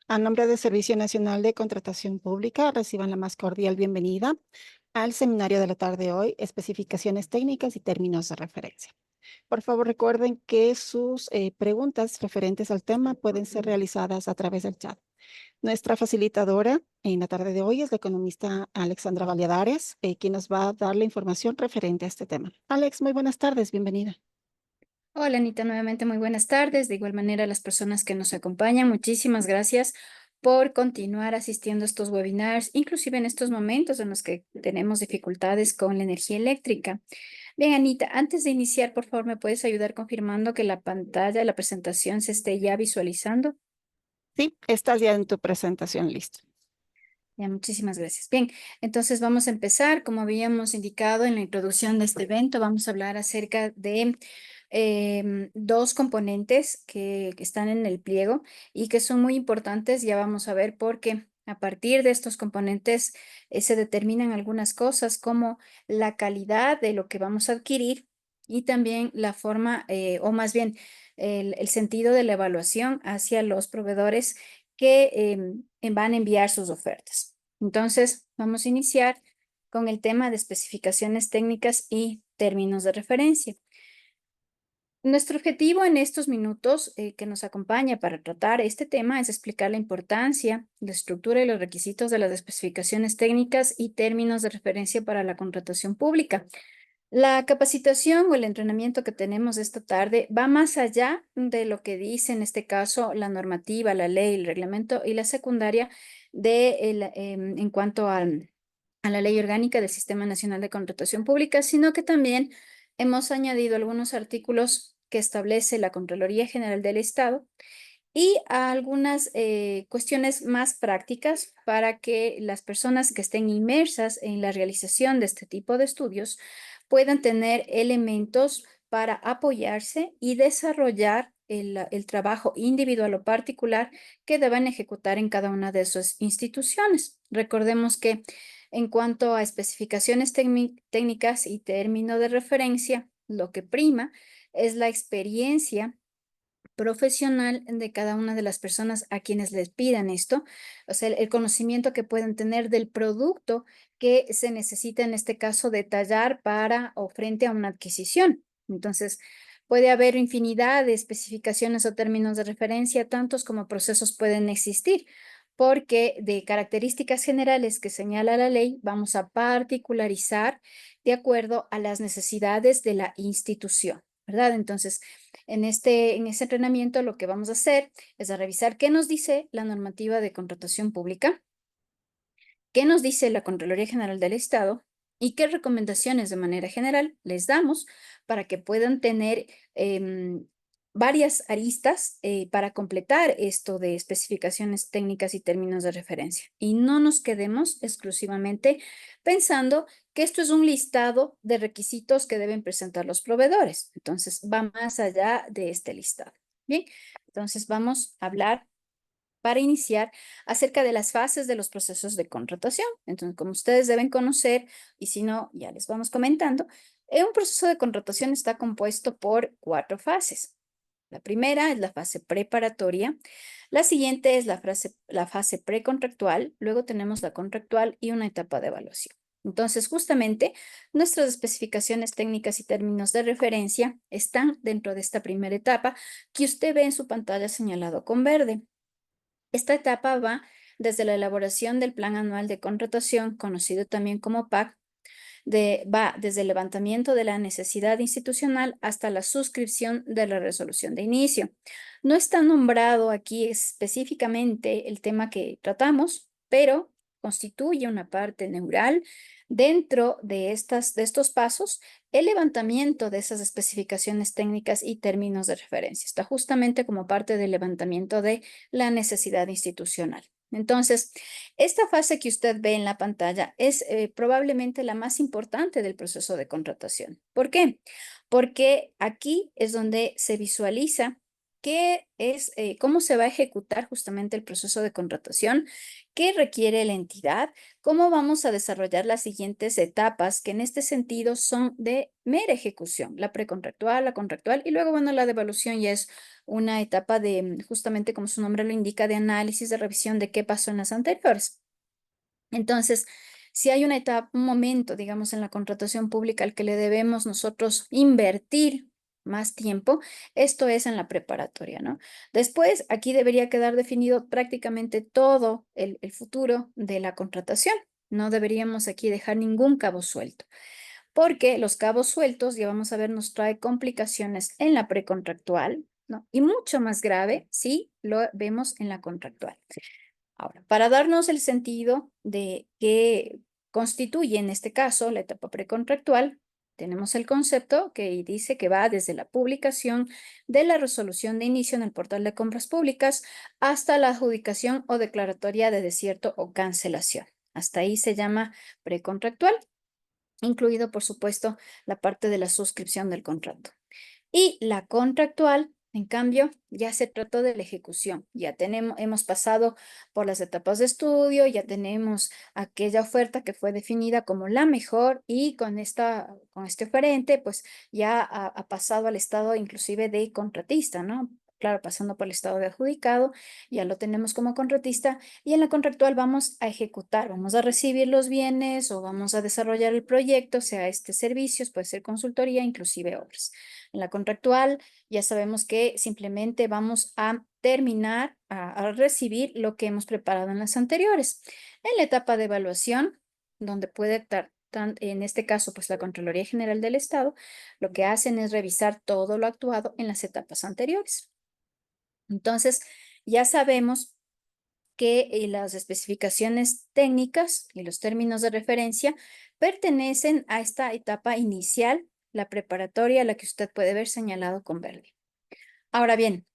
A nombre del Servicio Nacional de Contratación Pública, reciban la más cordial bienvenida al seminario de la tarde de hoy, especificaciones técnicas y términos de referencia. Por favor, recuerden que sus preguntas referentes al tema pueden ser realizadas a través del chat. Nuestra facilitadora en la tarde de hoy es la economista Alexandra Valladares, quien nos va a dar la información referente a este tema. Alex, muy buenas tardes, bienvenida. Hola Anita, nuevamente muy buenas tardes. De igual manera, a las personas que nos acompañan, muchísimas gracias por continuar asistiendo a estos webinars, inclusive en estos momentos en los que tenemos dificultades con la energía eléctrica. Bien, Anita, antes de iniciar, por favor, ¿me puedes ayudar confirmando que la pantalla de la presentación se esté ya visualizando? Sí, estás ya en tu presentación listo. Ya, muchísimas gracias. Bien, entonces vamos a empezar. Como habíamos indicado en la introducción de este evento, vamos a hablar acerca de dos componentes que están en el pliego y que son muy importantes. Ya vamos a ver por qué. A partir de estos componentes se determinan algunas cosas como la calidad de lo que vamos a adquirir y también la forma, o más bien el sentido de la evaluación hacia los proveedores que van a enviar sus ofertas. Entonces, vamos a iniciar con el tema de especificaciones técnicas y términos de referencia. Nuestro objetivo en estos minutos que nos acompaña para tratar este tema es explicar la importancia, la estructura y los requisitos de las especificaciones técnicas y términos de referencia para la contratación pública. La capacitación o el entrenamiento que tenemos esta tarde va más allá de lo que dice en este caso la normativa, la ley, el reglamento y la secundaria en cuanto a la Ley Orgánica del Sistema Nacional de Contratación Pública, sino que también hemos añadido algunos artículos que establece la Contraloría General del Estado y a algunas cuestiones más prácticas para que las personas que estén inmersas en la realización de este tipo de estudios puedan tener elementos para apoyarse y desarrollar el trabajo individual o particular que deban ejecutar en cada una de sus instituciones. Recordemos que en cuanto a especificaciones técnicas y término de referencia, lo que prima es la experiencia profesional de cada una de las personas a quienes les pidan esto, o sea, el conocimiento que pueden tener del producto que se necesita en este caso detallar para o frente a una adquisición. Entonces, puede haber infinidad de especificaciones o términos de referencia, tantos como procesos pueden existir, porque de características generales que señala la ley, vamos a particularizar de acuerdo a las necesidades de la institución, ¿verdad? Entonces, en ese entrenamiento lo que vamos a hacer es a revisar qué nos dice la normativa de contratación pública, qué nos dice la Contraloría General del Estado y qué recomendaciones de manera general les damos para que puedan tener varias aristas para completar esto de especificaciones técnicas y términos de referencia. Y no nos quedemos exclusivamente pensando que esto es un listado de requisitos que deben presentar los proveedores. Entonces, va más allá de este listado. Bien, entonces vamos a hablar para iniciar acerca de las fases de los procesos de contratación. Entonces, como ustedes deben conocer, y si no, ya les vamos comentando, un proceso de contratación está compuesto por 4 fases. La primera es la fase preparatoria, la siguiente es la fase precontractual, luego tenemos la contractual y una etapa de evaluación. Entonces, justamente, nuestras especificaciones técnicas y términos de referencia están dentro de esta primera etapa que usted ve en su pantalla señalado con verde. Esta etapa va desde la elaboración del Plan Anual de Contratación, conocido también como PAC, va desde el levantamiento de la necesidad institucional hasta la suscripción de la resolución de inicio. No está nombrado aquí específicamente el tema que tratamos, pero constituye una parte neural dentro de estos pasos, el levantamiento de esas especificaciones técnicas y términos de referencia. Está justamente como parte del levantamiento de la necesidad institucional. Entonces, esta fase que usted ve en la pantalla es probablemente la más importante del proceso de contratación. ¿Por qué? Porque aquí es donde se visualiza qué es, cómo se va a ejecutar justamente el proceso de contratación, qué requiere la entidad, cómo vamos a desarrollar las siguientes etapas, que en este sentido son de mera ejecución, la precontractual, la contractual, y luego, bueno, la devaluación ya es una etapa de, justamente como su nombre lo indica, de análisis, de revisión de qué pasó en las anteriores. Entonces, si hay una etapa, un momento, digamos, en la contratación pública al que le debemos nosotros invertir más tiempo, esto es en la preparatoria, ¿no? Después, aquí debería quedar definido prácticamente todo el futuro de la contratación. No deberíamos aquí dejar ningún cabo suelto, porque los cabos sueltos, ya vamos a ver, nos trae complicaciones en la precontractual, ¿no? Y mucho más grave si lo vemos en la contractual. Ahora, para darnos el sentido de qué constituye en este caso la etapa precontractual, tenemos el concepto que dice que va desde la publicación de la resolución de inicio en el portal de compras públicas hasta la adjudicación o declaratoria de desierto o cancelación. Hasta ahí se llama precontractual, incluido, por supuesto, la parte de la suscripción del contrato. Y la contractual, en cambio, ya se trató de la ejecución. Ya hemos pasado por las etapas de estudio, ya tenemos aquella oferta que fue definida como la mejor y con este oferente, pues ya ha pasado al estado inclusive de contratista, ¿no? Claro, pasando por el estado de adjudicado, ya lo tenemos como contratista y en la contractual vamos a ejecutar, vamos a recibir los bienes o vamos a desarrollar el proyecto, sea servicios, puede ser consultoría, inclusive obras. En la contractual ya sabemos que simplemente vamos a terminar, a recibir lo que hemos preparado en las anteriores. En la etapa de evaluación, donde puede estar, en este caso, pues la Contraloría General del Estado, lo que hacen es revisar todo lo actuado en las etapas anteriores. Entonces, ya sabemos que las especificaciones técnicas y los términos de referencia pertenecen a esta etapa inicial, la preparatoria, la que usted puede ver señalado con verde. Ahora bien,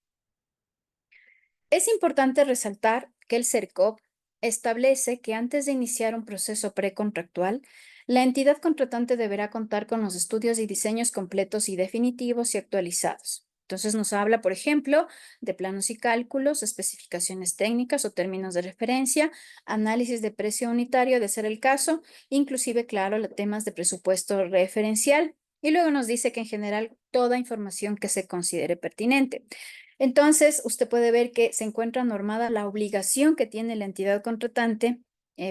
es importante resaltar que el CERCOP establece que antes de iniciar un proceso precontractual, la entidad contratante deberá contar con los estudios y diseños completos y definitivos y actualizados. Entonces nos habla, por ejemplo, de planos y cálculos, especificaciones técnicas o términos de referencia, análisis de precio unitario de ser el caso, inclusive, claro, los temas de presupuesto referencial. Y luego nos dice que en general toda información que se considere pertinente. Entonces, usted puede ver que se encuentra normada la obligación que tiene la entidad contratante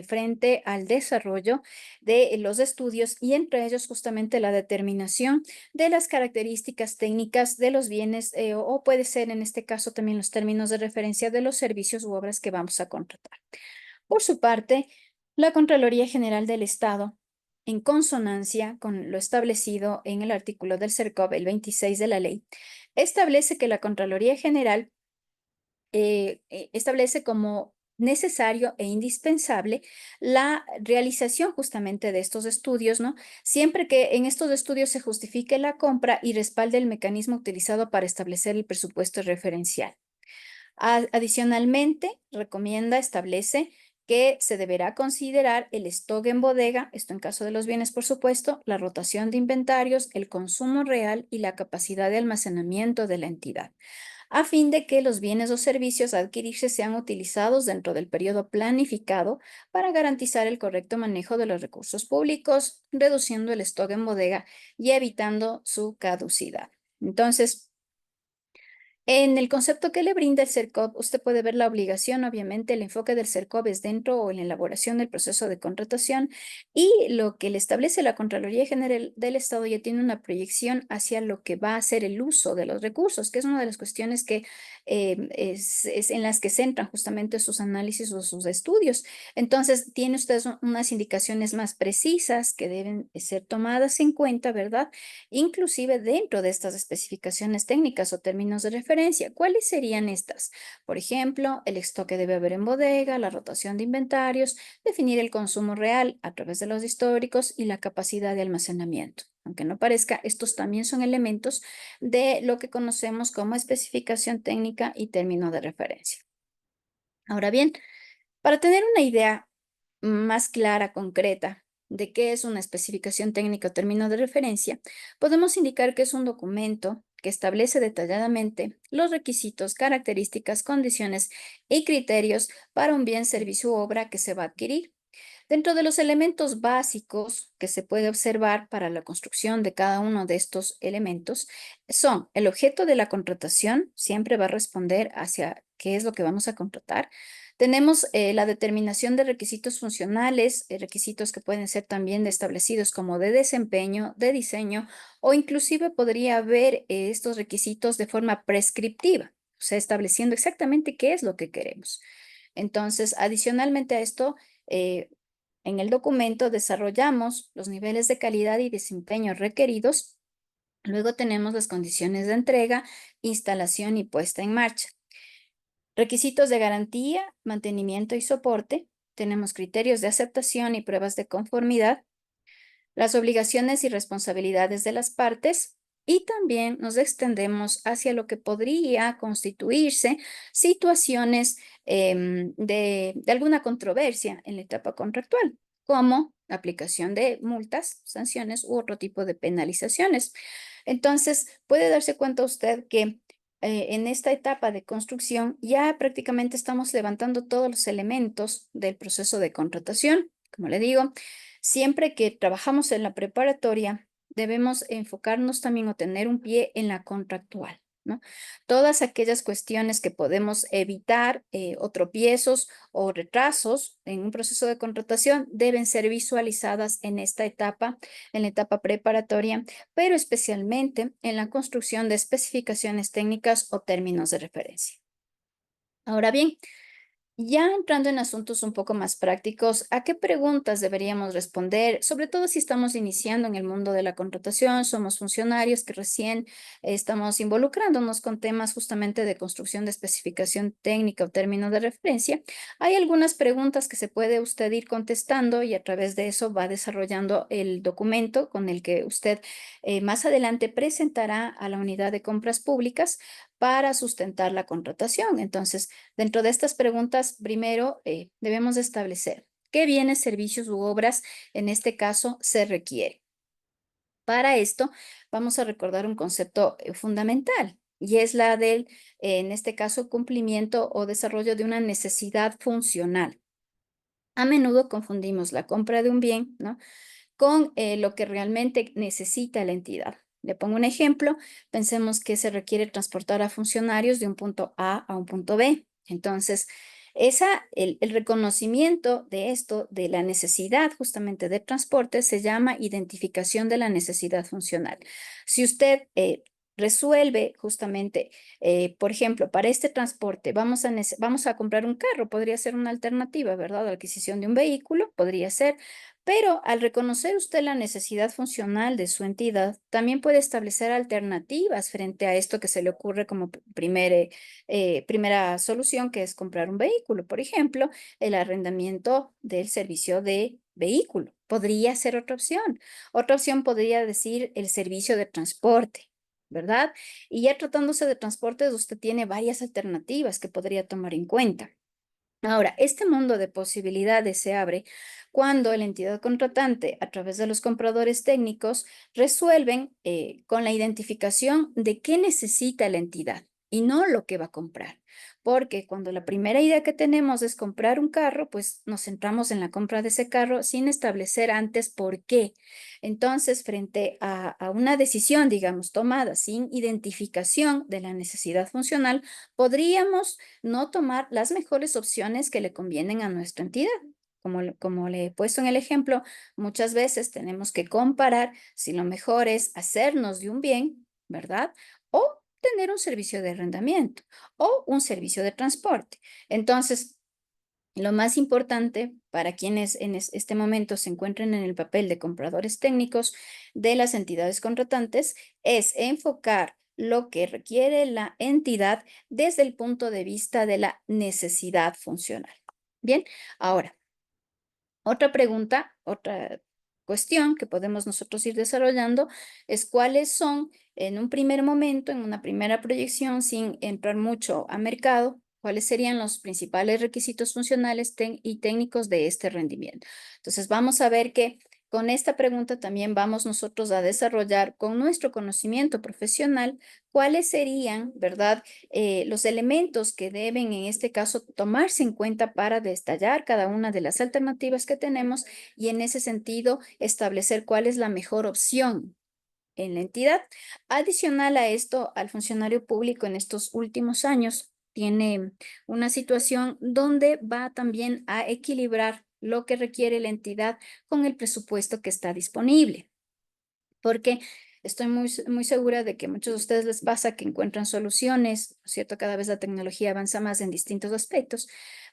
frente al desarrollo de los estudios y entre ellos justamente la determinación de las características técnicas de los bienes o puede ser en este caso también los términos de referencia de los servicios u obras que vamos a contratar. Por su parte, la Contraloría General del Estado, en consonancia con lo establecido en el artículo del CERCOP, el 26 de la ley, establece que la Contraloría General establece como necesario e indispensable la realización justamente de estos estudios, ¿no? Siempre que en estos estudios se justifique la compra y respalde el mecanismo utilizado para establecer el presupuesto referencial. Adicionalmente, establece que se deberá considerar el stock en bodega, esto en caso de los bienes, por supuesto, la rotación de inventarios, el consumo real y la capacidad de almacenamiento de la entidad, a fin de que los bienes o servicios a adquirirse sean utilizados dentro del periodo planificado para garantizar el correcto manejo de los recursos públicos, reduciendo el stock en bodega y evitando su caducidad. Entonces, en el concepto que le brinda el CERCOP, usted puede ver la obligación, obviamente, el enfoque del CERCOP es dentro o en la elaboración del proceso de contratación y lo que le establece la Contraloría General del Estado ya tiene una proyección hacia lo que va a ser el uso de los recursos, que es una de las cuestiones que es en las que centran justamente sus análisis o sus estudios. Entonces, tiene usted unas indicaciones más precisas que deben ser tomadas en cuenta, ¿verdad? Inclusive dentro de estas especificaciones técnicas o términos de referencia. ¿Cuáles serían estas? Por ejemplo, el stock que debe haber en bodega, la rotación de inventarios, definir el consumo real a través de los históricos y la capacidad de almacenamiento. Aunque no parezca, estos también son elementos de lo que conocemos como especificación técnica y término de referencia. Ahora bien, para tener una idea más clara, concreta, de qué es una especificación técnica o término de referencia, podemos indicar que es un documento que establece detalladamente los requisitos, características, condiciones y criterios para un bien, servicio u obra que se va a adquirir. Dentro de los elementos básicos que se puede observar para la construcción de cada uno de estos elementos son el objeto de la contratación, siempre va a responder hacia qué es lo que vamos a contratar. Tenemos la determinación de requisitos funcionales, requisitos que pueden ser también establecidos como de desempeño, de diseño, o inclusive podría haber estos requisitos de forma prescriptiva, o sea, estableciendo exactamente qué es lo que queremos. Entonces, adicionalmente a esto, eh, en el documento desarrollamos los niveles de calidad y desempeño requeridos. Luego tenemos las condiciones de entrega, instalación y puesta en marcha. Requisitos de garantía, mantenimiento y soporte. Tenemos criterios de aceptación y pruebas de conformidad, las obligaciones y responsabilidades de las partes, y también nos extendemos hacia lo que podría constituirse situaciones de alguna controversia en la etapa contractual, como aplicación de multas, sanciones u otro tipo de penalizaciones. Entonces, puede darse cuenta usted que en esta etapa de construcción ya prácticamente estamos levantando todos los elementos del proceso de contratación. Como le digo, siempre que trabajamos en la preparatoria, debemos enfocarnos también o tener un pie en la contractual, ¿no? Todas aquellas cuestiones que podemos evitar o tropiezos o retrasos en un proceso de contratación deben ser visualizadas en la etapa preparatoria, pero especialmente en la construcción de especificaciones técnicas o términos de referencia. Ahora bien, ya entrando en asuntos un poco más prácticos, ¿a qué preguntas deberíamos responder? Sobre todo si estamos iniciando en el mundo de la contratación, somos funcionarios que recién estamos involucrándonos con temas justamente de construcción de especificación técnica o término de referencia. Hay algunas preguntas que se puede usted ir contestando y a través de eso va desarrollando el documento con el que usted más adelante presentará a la unidad de compras públicas para sustentar la contratación. Entonces, dentro de estas preguntas, primero debemos establecer qué bienes, servicios u obras en este caso se requiere. Para esto, vamos a recordar un concepto fundamental y es la del, en este caso, cumplimiento o desarrollo de una necesidad funcional. A menudo confundimos la compra de un bien, ¿no?, con lo que realmente necesita la entidad. Le pongo un ejemplo. Pensemos que se requiere transportar a funcionarios de un punto A a un punto B. Entonces, el reconocimiento de esto, de la necesidad justamente de transporte, se llama identificación de la necesidad funcional. Si usted resuelve justamente, por ejemplo, para este transporte vamos a comprar un carro, podría ser una alternativa, ¿verdad? La adquisición de un vehículo podría ser, pero al reconocer usted la necesidad funcional de su entidad, también puede establecer alternativas frente a esto que se le ocurre como primera solución, que es comprar un vehículo. Por ejemplo, el arrendamiento del servicio de vehículo podría ser otra opción. Otra opción podría decir el servicio de transporte, ¿verdad? Y ya tratándose de transportes, usted tiene varias alternativas que podría tomar en cuenta. Ahora, este mundo de posibilidades se abre cuando la entidad contratante, a través de los compradores técnicos, resuelven con la identificación de qué necesita la entidad y no lo que va a comprar. Porque cuando la primera idea que tenemos es comprar un carro, pues nos centramos en la compra de ese carro sin establecer antes por qué. Entonces, frente a una decisión, digamos, tomada sin identificación de la necesidad funcional, podríamos no tomar las mejores opciones que le convienen a nuestra entidad. Como le he puesto en el ejemplo, muchas veces tenemos que comparar si lo mejor es hacernos de un bien, ¿verdad? O tener un servicio de arrendamiento o un servicio de transporte. Entonces, lo más importante para quienes en este momento se encuentren en el papel de compradores técnicos de las entidades contratantes es enfocar lo que requiere la entidad desde el punto de vista de la necesidad funcional. Bien, ahora, otra pregunta, otra cuestión que podemos nosotros ir desarrollando es cuáles son en un primer momento, en una primera proyección, sin entrar mucho a mercado, cuáles serían los principales requisitos funcionales y técnicos de este rendimiento. Entonces, vamos a ver que con esta pregunta también vamos nosotros a desarrollar con nuestro conocimiento profesional cuáles serían, ¿verdad? Los elementos que deben en este caso tomarse en cuenta para detallar cada una de las alternativas que tenemos y en ese sentido establecer cuál es la mejor opción en la entidad. Adicional a esto, al funcionario público en estos últimos años tiene una situación donde va también a equilibrar lo que requiere la entidad con el presupuesto que está disponible. Porque estoy muy segura de que a muchos de ustedes les pasa que encuentran soluciones, ¿no es cierto? Cada vez la tecnología avanza más en distintos aspectos,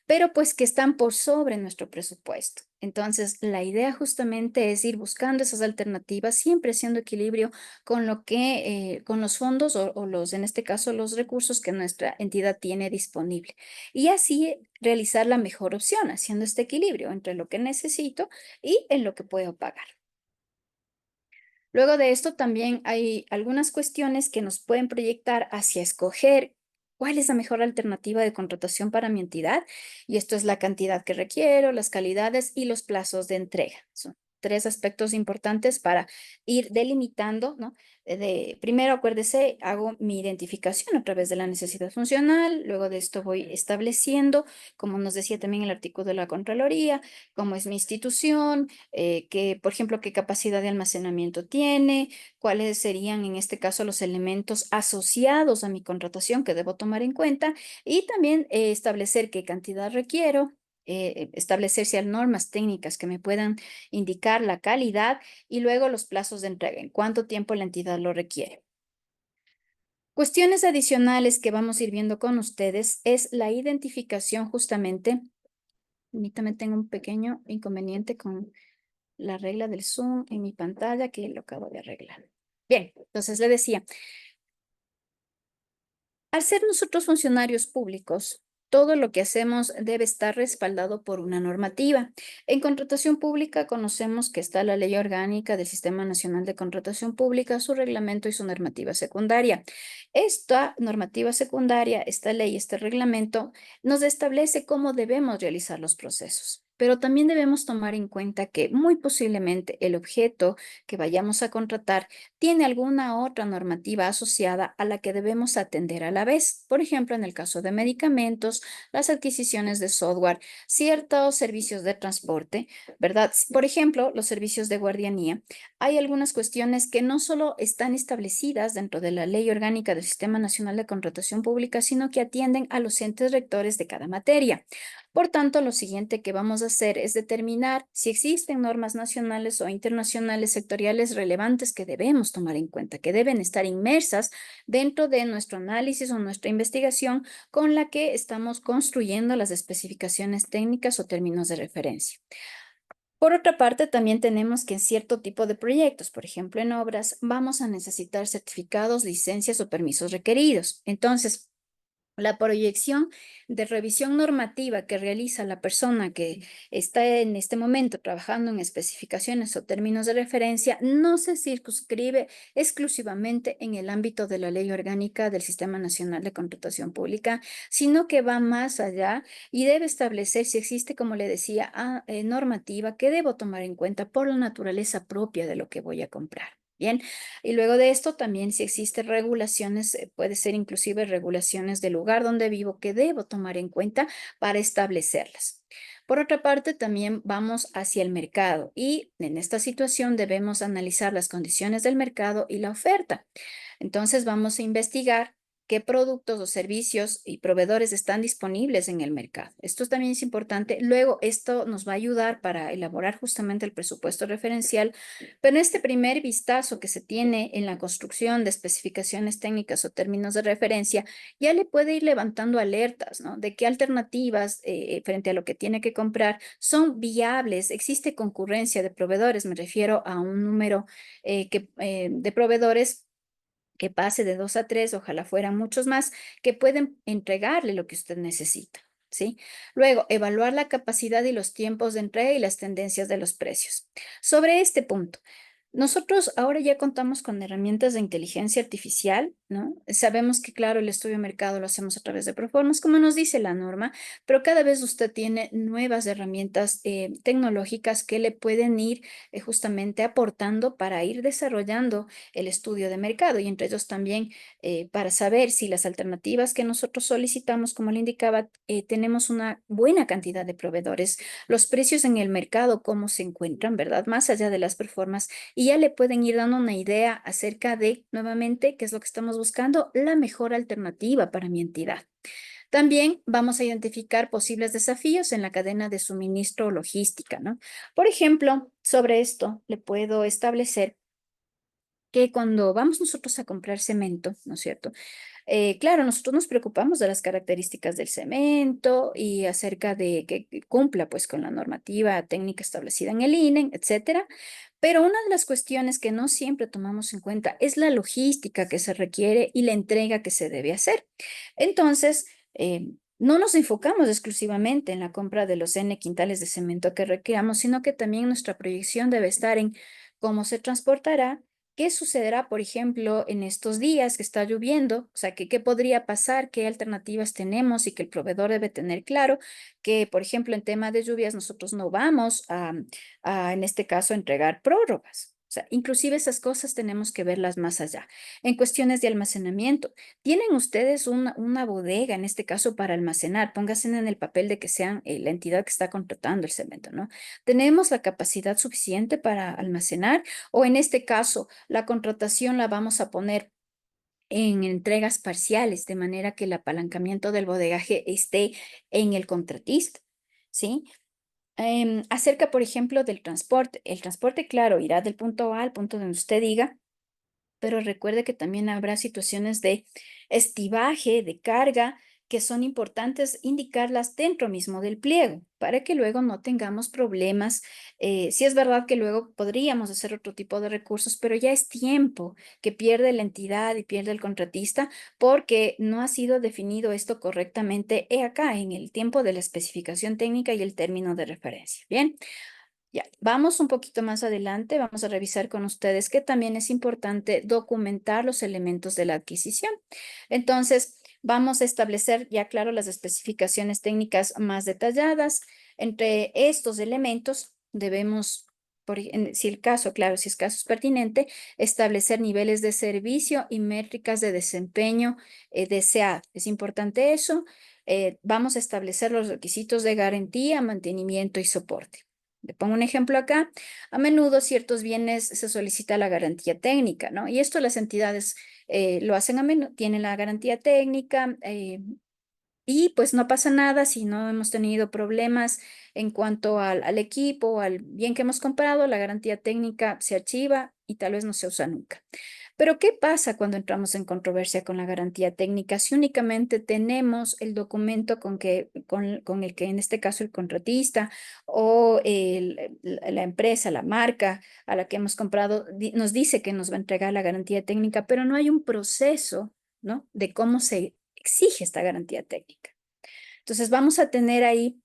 pero pues que están por sobre nuestro presupuesto. Entonces, la idea justamente es ir buscando esas alternativas, siempre haciendo equilibrio con lo que, con los fondos o los, en este caso, los recursos que nuestra entidad tiene disponible. Y así realizar la mejor opción, haciendo este equilibrio entre lo que necesito y en lo que puedo pagar. Luego de esto también hay algunas cuestiones que nos pueden proyectar hacia escoger cuál es la mejor alternativa de contratación para mi entidad. Y esto es la cantidad que requiero, las calidades y los plazos de entrega. Son tres aspectos importantes para ir delimitando, ¿no? Primero, acuérdese, hago mi identificación a través de la necesidad funcional. Luego de esto voy estableciendo, como nos decía también el artículo de la Contraloría, cómo es mi institución, por ejemplo, qué capacidad de almacenamiento tiene, cuáles serían en este caso los elementos asociados a mi contratación que debo tomar en cuenta y también establecer qué cantidad requiero, establecer si hay normas técnicas que me puedan indicar la calidad y luego los plazos de entrega, en cuánto tiempo la entidad lo requiere. Cuestiones adicionales que vamos a ir viendo con ustedes es la identificación justamente. Permítame, tengo un pequeño inconveniente con la regla del Zoom en mi pantalla que lo acabo de arreglar. Bien, entonces le decía, al ser nosotros funcionarios públicos, todo lo que hacemos debe estar respaldado por una normativa. En contratación pública conocemos que está la Ley Orgánica del Sistema Nacional de Contratación Pública, su reglamento y su normativa secundaria. Esta normativa secundaria, esta ley, este reglamento, nos establece cómo debemos realizar los procesos. Pero también debemos tomar en cuenta que muy posiblemente el objeto que vayamos a contratar tiene alguna otra normativa asociada a la que debemos atender a la vez. Por ejemplo, en el caso de medicamentos, las adquisiciones de software, ciertos servicios de transporte, ¿verdad? Por ejemplo, los servicios de guardianía. Hay algunas cuestiones que no solo están establecidas dentro de la Ley Orgánica del Sistema Nacional de Contratación Pública, sino que atienden a los entes rectores de cada materia. Por tanto, lo siguiente que vamos a hacer es determinar si existen normas nacionales o internacionales sectoriales relevantes que debemos tomar en cuenta, que deben estar inmersas dentro de nuestro análisis o nuestra investigación con la que estamos construyendo las especificaciones técnicas o términos de referencia. Por otra parte, también tenemos que en cierto tipo de proyectos, por ejemplo en obras, vamos a necesitar certificados, licencias o permisos requeridos. Entonces, la proyección de revisión normativa que realiza la persona que está en este momento trabajando en especificaciones o términos de referencia no se circunscribe exclusivamente en el ámbito de la Ley Orgánica del Sistema Nacional de Contratación Pública, sino que va más allá y debe establecer si existe, como le decía, normativa que debo tomar en cuenta por la naturaleza propia de lo que voy a comprar. Bien, y luego de esto también si existen regulaciones, puede ser inclusive regulaciones del lugar donde vivo que debo tomar en cuenta para establecerlas. Por otra parte, también vamos hacia el mercado y en esta situación debemos analizar las condiciones del mercado y la oferta. Entonces vamos a investigar qué productos o servicios y proveedores están disponibles en el mercado. Esto también es importante. Luego, esto nos va a ayudar para elaborar justamente el presupuesto referencial, pero en este primer vistazo que se tiene en la construcción de especificaciones técnicas o términos de referencia, ya le puede ir levantando alertas, ¿no? De qué alternativas frente a lo que tiene que comprar son viables. Existe concurrencia de proveedores, me refiero a un número de proveedores que pase de 2 a 3, ojalá fueran muchos más, que pueden entregarle lo que usted necesita, ¿sí? Luego, evaluar la capacidad y los tiempos de entrega y las tendencias de los precios. Sobre este punto, nosotros ahora ya contamos con herramientas de inteligencia artificial ¿no? Sabemos que, claro, el estudio de mercado lo hacemos a través de Proformas, como nos dice la norma, pero cada vez usted tiene nuevas herramientas tecnológicas que le pueden ir justamente aportando para ir desarrollando el estudio de mercado y entre ellos también para saber si las alternativas que nosotros solicitamos, como le indicaba, tenemos una buena cantidad de proveedores, los precios en el mercado, cómo se encuentran, ¿verdad? Más allá de las performances y ya le pueden ir dando una idea acerca de, nuevamente, qué es lo que estamos buscando, la mejor alternativa para mi entidad. También vamos a identificar posibles desafíos en la cadena de suministro o logística, ¿no? Por ejemplo, sobre esto le puedo establecer que cuando vamos nosotros a comprar cemento, ¿no es cierto? Claro, nosotros nos preocupamos de las características del cemento y acerca de que cumpla pues con la normativa técnica establecida en el INE, etcétera. Pero una de las cuestiones que no siempre tomamos en cuenta es la logística que se requiere y la entrega que se debe hacer. Entonces, no nos enfocamos exclusivamente en la compra de los N quintales de cemento que requeramos, sino que también nuestra proyección debe estar en cómo se transportará. ¿Qué sucederá, por ejemplo, en estos días que está lloviendo? O sea, ¿qué podría pasar? ¿Qué alternativas tenemos? Y que el proveedor debe tener claro que, por ejemplo, en tema de lluvias, nosotros no vamos en este caso, entregar prórrogas. O sea, inclusive esas cosas tenemos que verlas más allá. En cuestiones de almacenamiento, ¿tienen ustedes una bodega, en este caso, para almacenar? Pónganse en el papel de que sean la entidad que está contratando el cemento, ¿no? ¿Tenemos la capacidad suficiente para almacenar? O en este caso, la contratación la vamos a poner en entregas parciales, de manera que el apalancamiento del bodegaje esté en el contratista, ¿sí? Acerca, por ejemplo, del transporte. El transporte, claro, irá del punto A al punto donde usted diga, pero recuerde que también habrá situaciones de estibaje, de carga, que son importantes indicarlas dentro mismo del pliego para que luego no tengamos problemas. Sí es verdad que luego podríamos hacer otro tipo de recursos, pero ya es tiempo que pierde la entidad y pierde el contratista porque no ha sido definido esto correctamente acá en el tiempo de la especificación técnica y el término de referencia. Bien. Ya, vamos un poquito más adelante, vamos a revisar con ustedes que también es importante documentar los elementos de la adquisición. Entonces, vamos a establecer ya claro las especificaciones técnicas más detalladas. Entre estos elementos debemos, si el caso, claro, si es caso es pertinente, establecer niveles de servicio y métricas de desempeño deseado. Es importante eso. Vamos a establecer los requisitos de garantía, mantenimiento y soporte. Le pongo un ejemplo acá. A menudo ciertos bienes se solicita la garantía técnica, ¿no? Y esto las entidades lo hacen a menudo, tienen la garantía técnica y pues no pasa nada si no hemos tenido problemas en cuanto al equipo o al bien que hemos comprado, la garantía técnica se archiva y tal vez no se usa nunca. Pero ¿qué pasa cuando entramos en controversia con la garantía técnica? Si únicamente tenemos el documento con el que en este caso el contratista o la empresa, la marca a la que hemos comprado nos dice que nos va a entregar la garantía técnica, pero no hay un proceso, ¿no? De cómo se exige esta garantía técnica. Entonces vamos a tener ahí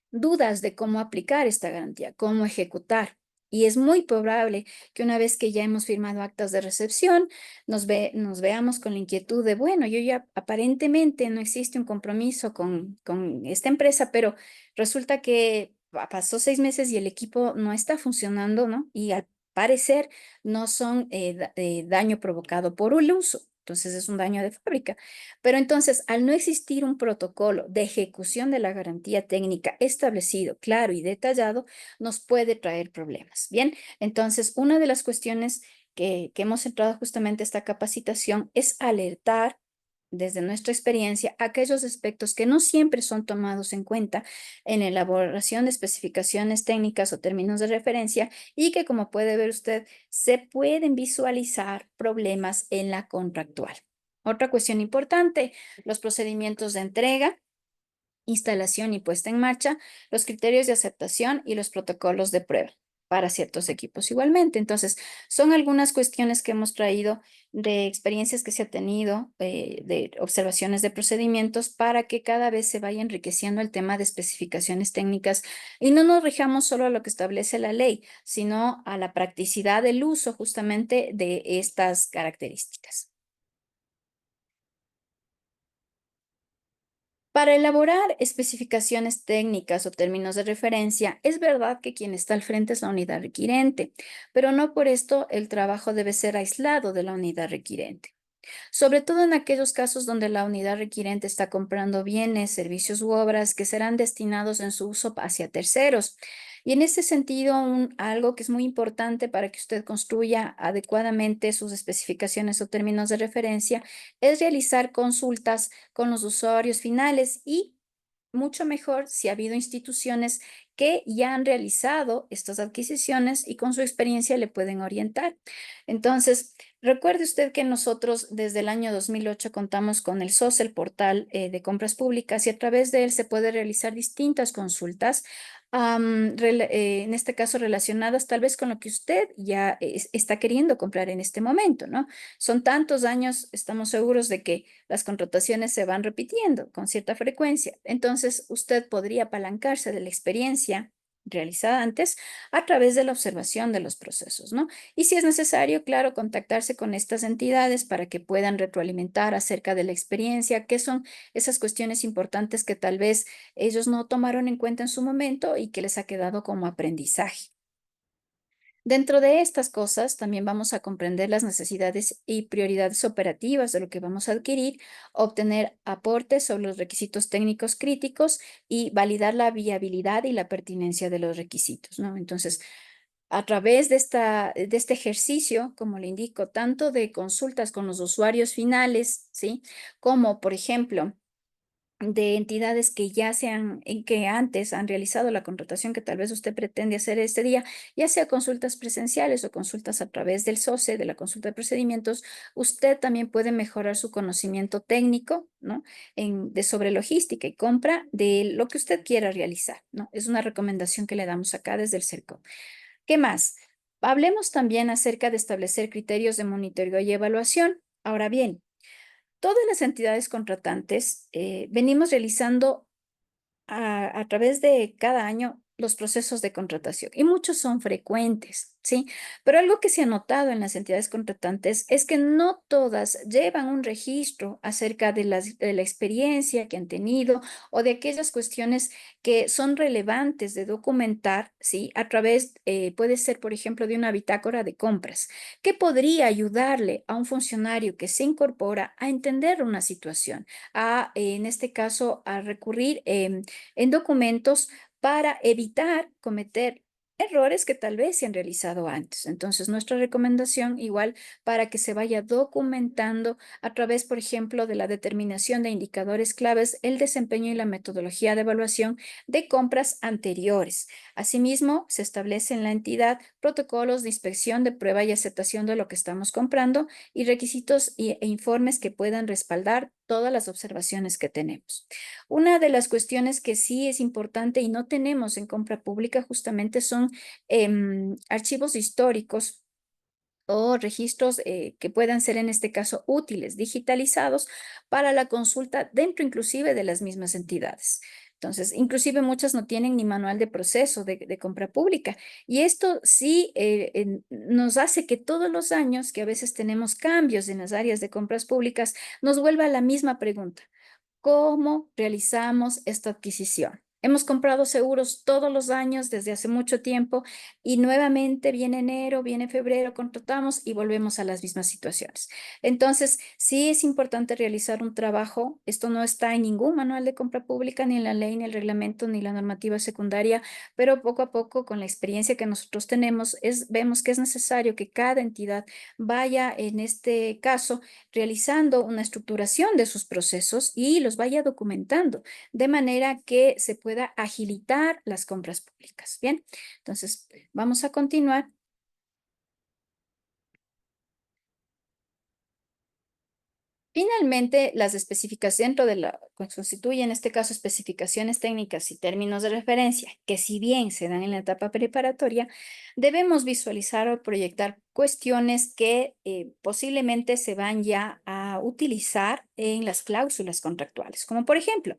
dudas de cómo aplicar esta garantía, cómo ejecutar. Y es muy probable que una vez que ya hemos firmado actas de recepción, nos veamos con la inquietud de, bueno, yo ya aparentemente no existe un compromiso con esta empresa, pero resulta que pasó 6 meses y el equipo no está funcionando, ¿no? Y al parecer no son daño provocado por el uso. Entonces es un daño de fábrica. Pero entonces, al no existir un protocolo de ejecución de la garantía técnica establecido, claro y detallado, nos puede traer problemas. Bien, entonces, una de las cuestiones que hemos entrado justamente a esta capacitación es alertar desde nuestra experiencia aquellos aspectos que no siempre son tomados en cuenta en la elaboración de especificaciones técnicas o términos de referencia y que, como puede ver usted, se pueden visualizar problemas en la contractual. Otra cuestión importante, los procedimientos de entrega, instalación y puesta en marcha, los criterios de aceptación y los protocolos de prueba para ciertos equipos igualmente. Entonces, son algunas cuestiones que hemos traído de experiencias que se ha tenido, de observaciones de procedimientos para que cada vez se vaya enriqueciendo el tema de especificaciones técnicas y no nos rijamos solo a lo que establece la ley, sino a la practicidad del uso justamente de estas características. Para elaborar especificaciones técnicas o términos de referencia, es verdad que quien está al frente es la unidad requirente, pero no por esto el trabajo debe ser aislado de la unidad requirente. Sobre todo en aquellos casos donde la unidad requirente está comprando bienes, servicios u obras que serán destinados en su uso hacia terceros. Y en este sentido, algo que es muy importante para que usted construya adecuadamente sus especificaciones o términos de referencia es realizar consultas con los usuarios finales y mucho mejor si ha habido instituciones que ya han realizado estas adquisiciones y con su experiencia le pueden orientar. Entonces, recuerde usted que nosotros desde el año 2008 contamos con el SOS, el portal de compras públicas, y a través de él se puede realizar distintas consultas, en este caso relacionadas tal vez con lo que usted ya está queriendo comprar en este momento, ¿no? Son tantos años, estamos seguros de que las contrataciones se van repitiendo con cierta frecuencia. Entonces, usted podría apalancarse de la experiencia realizada antes a través de la observación de los procesos, ¿no? Y si es necesario, claro, contactarse con estas entidades para que puedan retroalimentar acerca de la experiencia, qué son esas cuestiones importantes que tal vez ellos no tomaron en cuenta en su momento y que les ha quedado como aprendizaje. Dentro de estas cosas, también vamos a comprender las necesidades y prioridades operativas de lo que vamos a adquirir, obtener aportes sobre los requisitos técnicos críticos y validar la viabilidad y la pertinencia de los requisitos, ¿no? Entonces, a través de este ejercicio, como le indico, tanto de consultas con los usuarios finales, ¿sí? Como, por ejemplo, de entidades que ya sean, en que antes han realizado la contratación que tal vez usted pretende hacer este día, ya sea consultas presenciales o consultas a través del SOCE, de la consulta de procedimientos, usted también puede mejorar su conocimiento técnico, ¿no? Sobre logística y compra de lo que usted quiera realizar, ¿no? Es una recomendación que le damos acá desde el CERCO. ¿Qué más? Hablemos también acerca de establecer criterios de monitoreo y evaluación. Ahora bien, todas las entidades contratantes venimos realizando a través de cada año los procesos de contratación y muchos son frecuentes, ¿sí? Pero algo que se ha notado en las entidades contratantes es que no todas llevan un registro acerca de de la experiencia que han tenido o de aquellas cuestiones que son relevantes de documentar, ¿sí? A través, puede ser, por ejemplo, de una bitácora de compras, que podría ayudarle a un funcionario que se incorpora a entender una situación, en este caso, a recurrir en documentos para evitar cometer errores que tal vez se han realizado antes. Entonces, nuestra recomendación igual para que se vaya documentando a través, por ejemplo, de la determinación de indicadores claves, el desempeño y la metodología de evaluación de compras anteriores. Asimismo, se establece en la entidad protocolos de inspección, de prueba y aceptación de lo que estamos comprando y requisitos e informes que puedan respaldar todas las observaciones que tenemos. Una de las cuestiones que sí es importante y no tenemos en compra pública justamente son archivos históricos o registros que puedan ser en este caso útiles, digitalizados para la consulta dentro inclusive de las mismas entidades. Entonces, inclusive muchas no tienen ni manual de proceso de compra pública. Y esto sí nos hace que todos los años que a veces tenemos cambios en las áreas de compras públicas, nos vuelva la misma pregunta. ¿Cómo realizamos esta adquisición? Hemos comprado seguros todos los años desde hace mucho tiempo y nuevamente viene enero, viene febrero, contratamos y volvemos a las mismas situaciones. Entonces, sí es importante realizar un trabajo. Esto no está en ningún manual de compra pública, ni en la ley, ni el reglamento, ni la normativa secundaria, pero poco a poco, con la experiencia que nosotros tenemos, vemos que es necesario que cada entidad vaya, en este caso, realizando una estructuración de sus procesos y los vaya documentando de manera que se pueda agilitar las compras públicas. Bien, entonces vamos a continuar. Finalmente, las especificaciones dentro de la constituye en este caso especificaciones técnicas y términos de referencia, que si bien se dan en la etapa preparatoria, debemos visualizar o proyectar cuestiones que posiblemente se van ya a utilizar en las cláusulas contractuales, como por ejemplo,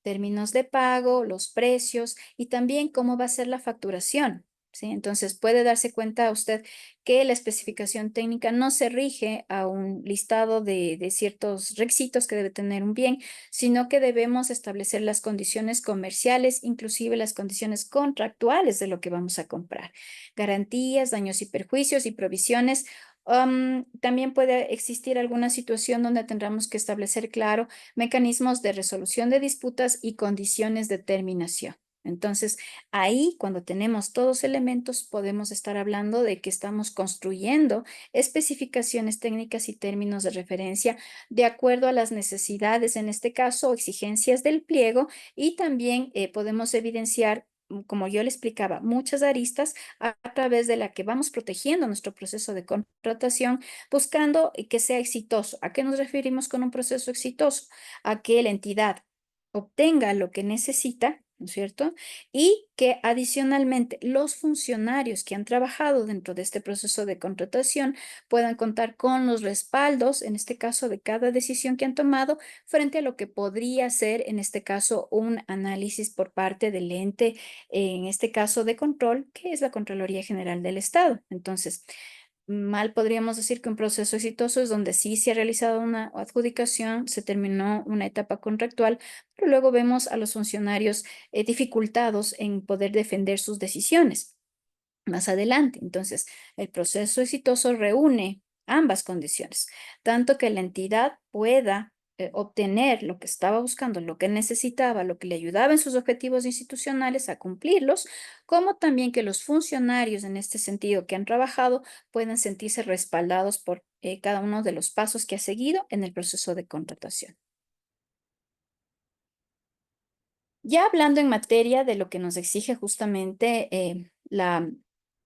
términos de pago, los precios y también cómo va a ser la facturación. ¿sí? Entonces puede darse cuenta usted que la especificación técnica no se rige a un listado de ciertos requisitos que debe tener un bien, sino que debemos establecer las condiciones comerciales, inclusive las condiciones contractuales de lo que vamos a comprar. Garantías, daños y perjuicios y provisiones. También puede existir alguna situación donde tendremos que establecer, claro, mecanismos de resolución de disputas y condiciones de terminación. Entonces, ahí, cuando tenemos todos elementos, podemos estar hablando de que estamos construyendo especificaciones técnicas y términos de referencia de acuerdo a las necesidades, en este caso, exigencias del pliego, y también podemos evidenciar, como yo le explicaba, muchas aristas a través de la que vamos protegiendo nuestro proceso de contratación, buscando que sea exitoso. ¿A qué nos referimos con un proceso exitoso? A que la entidad obtenga lo que necesita, ¿no es cierto? Y que adicionalmente los funcionarios que han trabajado dentro de este proceso de contratación puedan contar con los respaldos, en este caso, de cada decisión que han tomado, frente a lo que podría ser, en este caso, un análisis por parte del ente, en este caso de control, que es la Contraloría General del Estado. Entonces, mal podríamos decir que un proceso exitoso es donde sí se ha realizado una adjudicación, se terminó una etapa contractual, pero luego vemos a los funcionarios dificultados en poder defender sus decisiones más adelante. Entonces, el proceso exitoso reúne ambas condiciones, tanto que la entidad pueda obtener lo que estaba buscando, lo que necesitaba, lo que le ayudaba en sus objetivos institucionales a cumplirlos, como también que los funcionarios en este sentido que han trabajado puedan sentirse respaldados por cada uno de los pasos que ha seguido en el proceso de contratación. Ya hablando en materia de lo que nos exige justamente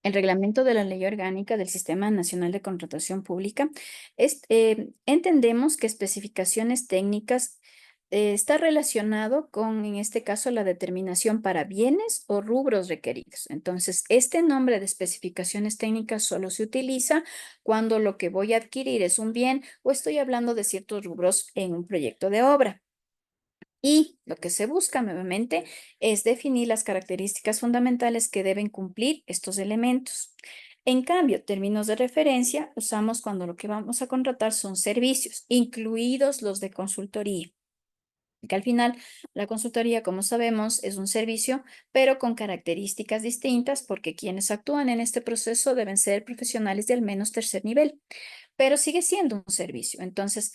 el reglamento de la Ley Orgánica del Sistema Nacional de Contratación Pública, entendemos que especificaciones técnicas está relacionado con, en este caso, la determinación para bienes o rubros requeridos. Entonces, este nombre de especificaciones técnicas solo se utiliza cuando lo que voy a adquirir es un bien o estoy hablando de ciertos rubros en un proyecto de obra. Y lo que se busca nuevamente es definir las características fundamentales que deben cumplir estos elementos. En cambio, términos de referencia usamos cuando lo que vamos a contratar son servicios, incluidos los de consultoría. Que al final, la consultoría, como sabemos, es un servicio, pero con características distintas, porque quienes actúan en este proceso deben ser profesionales de al menos tercer nivel, pero sigue siendo un servicio. Entonces,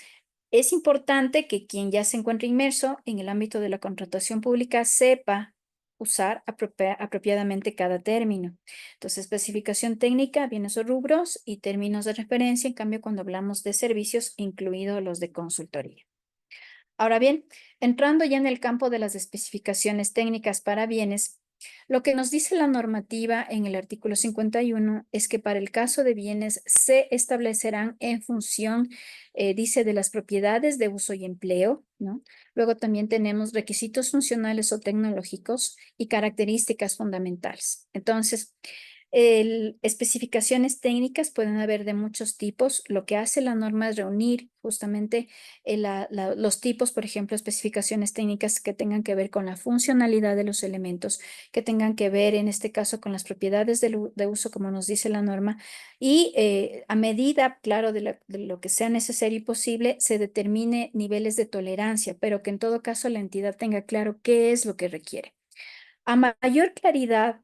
es importante que quien ya se encuentre inmerso en el ámbito de la contratación pública sepa usar apropiadamente cada término. Entonces, especificación técnica, bienes o rubros, y términos de referencia, en cambio, cuando hablamos de servicios, incluidos los de consultoría. Ahora bien, entrando ya en el campo de las especificaciones técnicas para bienes, lo que nos dice la normativa en el artículo 51 es que para el caso de bienes se establecerán en función, dice, de las propiedades de uso y empleo, ¿no? Luego también tenemos requisitos funcionales o tecnológicos y características fundamentales. Entonces, especificaciones técnicas pueden haber de muchos tipos. Lo que hace la norma es reunir justamente los tipos, por ejemplo, especificaciones técnicas que tengan que ver con la funcionalidad de los elementos, que tengan que ver en este caso con las propiedades de uso, como nos dice la norma, y a medida, claro, de lo que sea necesario y posible, se determine niveles de tolerancia, pero que en todo caso la entidad tenga claro qué es lo que requiere. A mayor claridad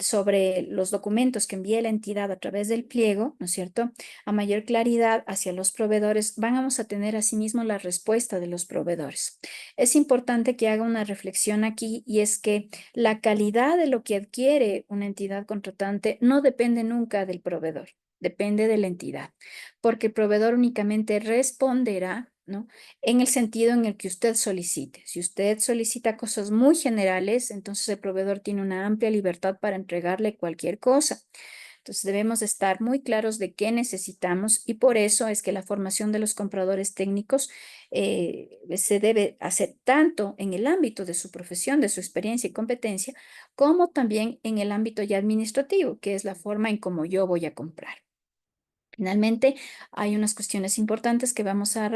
sobre los documentos que envíe la entidad a través del pliego, ¿no es cierto? A mayor claridad hacia los proveedores, vamos a tener asimismo la respuesta de los proveedores. Es importante que haga una reflexión aquí, y es que la calidad de lo que adquiere una entidad contratante no depende nunca del proveedor, depende de la entidad, porque el proveedor únicamente responderá, ¿no?, en el sentido en el que usted solicite. Si usted solicita cosas muy generales, entonces el proveedor tiene una amplia libertad para entregarle cualquier cosa. Entonces debemos estar muy claros de qué necesitamos, y por eso es que la formación de los compradores técnicos se debe hacer tanto en el ámbito de su profesión, de su experiencia y competencia, como también en el ámbito ya administrativo, que es la forma en cómo yo voy a comprar. Finalmente, hay unas cuestiones importantes que vamos a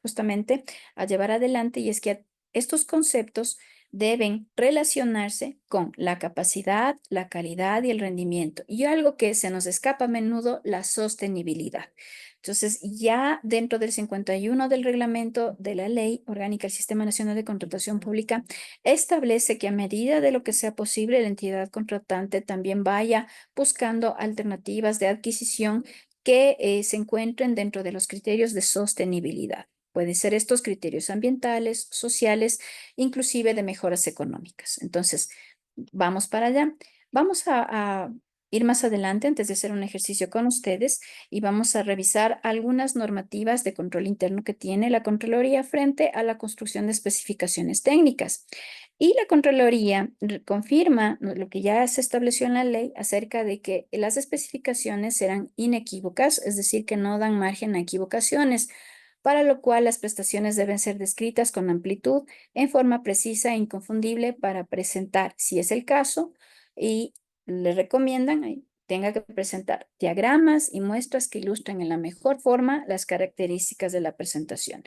justamente a llevar adelante, y es que estos conceptos deben relacionarse con la capacidad, la calidad y el rendimiento. Y algo que se nos escapa a menudo, la sostenibilidad. Entonces, ya dentro del 51 del reglamento de la Ley Orgánica del Sistema Nacional de Contratación Pública, establece que a medida de lo que sea posible, la entidad contratante también vaya buscando alternativas de adquisición que se encuentren dentro de los criterios de sostenibilidad. Pueden ser estos criterios ambientales, sociales, inclusive de mejoras económicas. Entonces, vamos para allá. Vamos a ir más adelante antes de hacer un ejercicio con ustedes y vamos a revisar algunas normativas de control interno que tiene la Contraloría frente a la construcción de especificaciones técnicas. Y la Contraloría confirma lo que ya se estableció en la ley acerca de que las especificaciones serán inequívocas, es decir, que no dan margen a equivocaciones, para lo cual las prestaciones deben ser descritas con amplitud, en forma precisa e inconfundible para presentar, si es el caso, y le recomiendan tenga que presentar diagramas y muestras que ilustren en la mejor forma las características de la presentación.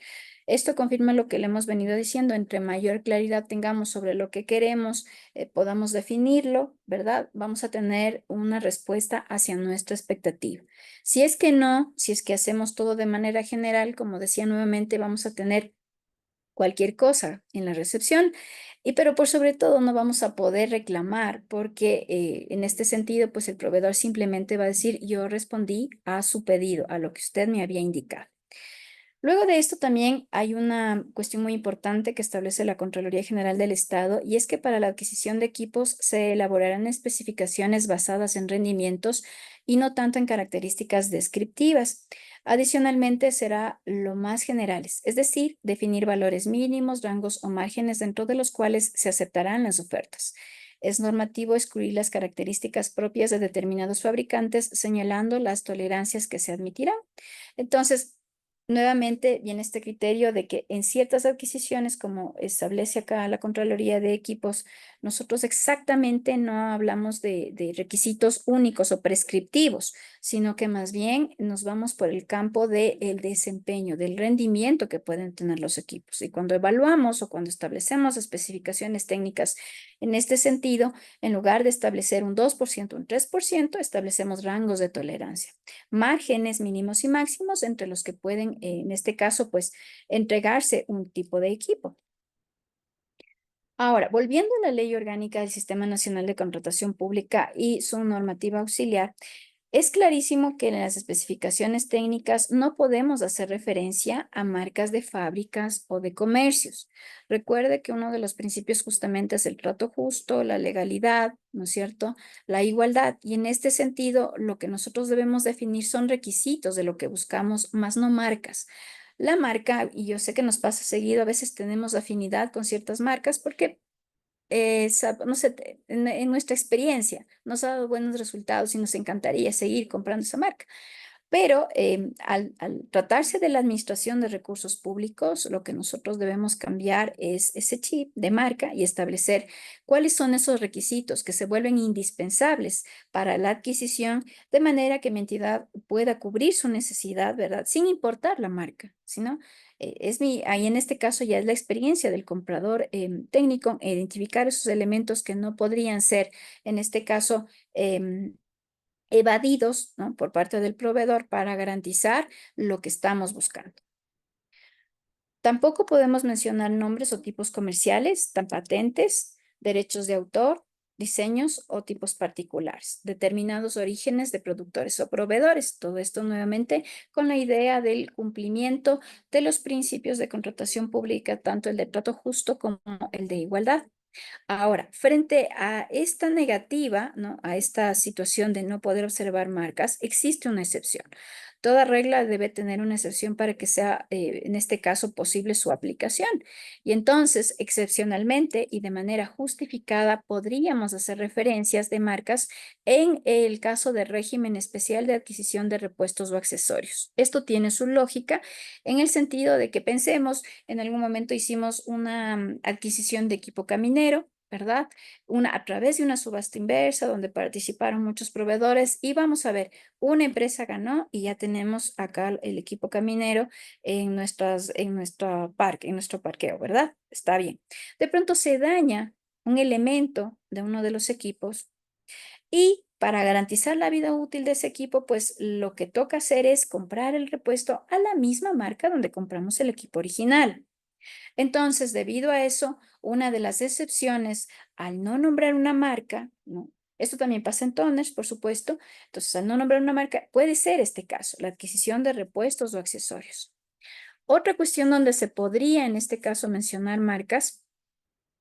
Esto confirma lo que le hemos venido diciendo, entre mayor claridad tengamos sobre lo que queremos, podamos definirlo, ¿verdad? Vamos a tener una respuesta hacia nuestra expectativa. Si es que no, si es que hacemos todo de manera general, como decía nuevamente, vamos a tener cualquier cosa en la recepción, pero por sobre todo no vamos a poder reclamar porque en este sentido, pues el proveedor simplemente va a decir, yo respondí a su pedido, a lo que usted me había indicado. Luego de esto también hay una cuestión muy importante que establece la Contraloría General del Estado, y es que para la adquisición de equipos se elaborarán especificaciones basadas en rendimientos y no tanto en características descriptivas. Adicionalmente, será lo más generales, es decir, definir valores mínimos, rangos o márgenes dentro de los cuales se aceptarán las ofertas. Es normativo excluir las características propias de determinados fabricantes, señalando las tolerancias que se admitirán. Entonces, nuevamente viene este criterio de que en ciertas adquisiciones, como establece acá la Contraloría de Equipos, nosotros exactamente no hablamos de requisitos únicos o prescriptivos, sino que más bien nos vamos por el campo del desempeño, del rendimiento que pueden tener los equipos. Y cuando evaluamos o cuando establecemos especificaciones técnicas en este sentido, en lugar de establecer un 2%, un 3%, establecemos rangos de tolerancia, márgenes mínimos y máximos entre los que pueden, en este caso, pues, entregarse un tipo de equipo. Ahora, volviendo a la Ley Orgánica del Sistema Nacional de Contratación Pública y su normativa auxiliar, es clarísimo que en las especificaciones técnicas no podemos hacer referencia a marcas de fábricas o de comercios. Recuerde que uno de los principios justamente es el trato justo, la legalidad, ¿no es cierto? La igualdad. Y en este sentido, lo que nosotros debemos definir son requisitos de lo que buscamos, más no marcas. La marca, y yo sé que nos pasa seguido, a veces tenemos afinidad con ciertas marcas porque no sé, en nuestra experiencia nos ha dado buenos resultados y nos encantaría seguir comprando esa marca. Pero al tratarse de la administración de recursos públicos, lo que nosotros debemos cambiar es ese chip de marca y establecer cuáles son esos requisitos que se vuelven indispensables para la adquisición, de manera que mi entidad pueda cubrir su necesidad, ¿verdad? Sin importar la marca, sino ahí en este caso ya es la experiencia del comprador técnico, identificar esos elementos que no podrían ser, en este caso, evadidos, ¿no?, por parte del proveedor para garantizar lo que estamos buscando. Tampoco podemos mencionar nombres o tipos comerciales, tan patentes, derechos de autor, diseños o tipos particulares, determinados orígenes de productores o proveedores. Todo esto nuevamente con la idea del cumplimiento de los principios de contratación pública, tanto el de trato justo como el de igualdad. Ahora, frente a esta negativa, ¿no?, a esta situación de no poder observar marcas, existe una excepción. Toda regla debe tener una excepción para que sea, en este caso, posible su aplicación. Y entonces, excepcionalmente y de manera justificada, podríamos hacer referencias de marcas en el caso de régimen especial de adquisición de repuestos o accesorios. Esto tiene su lógica en el sentido de que pensemos, en algún momento hicimos una adquisición de equipo caminero, ¿verdad? A través de una subasta inversa donde participaron muchos proveedores y vamos a ver, una empresa ganó y ya tenemos acá el equipo caminero en nuestro parqueo, ¿verdad? Está bien. De pronto se daña un elemento de uno de los equipos y para garantizar la vida útil de ese equipo, pues lo que toca hacer es comprar el repuesto a la misma marca donde compramos el equipo original. Entonces, debido a eso, una de las excepciones al no nombrar una marca, ¿no? Esto también pasa en toners, por supuesto. Entonces, al no nombrar una marca, puede ser este caso, la adquisición de repuestos o accesorios. Otra cuestión donde se podría, en este caso, mencionar marcas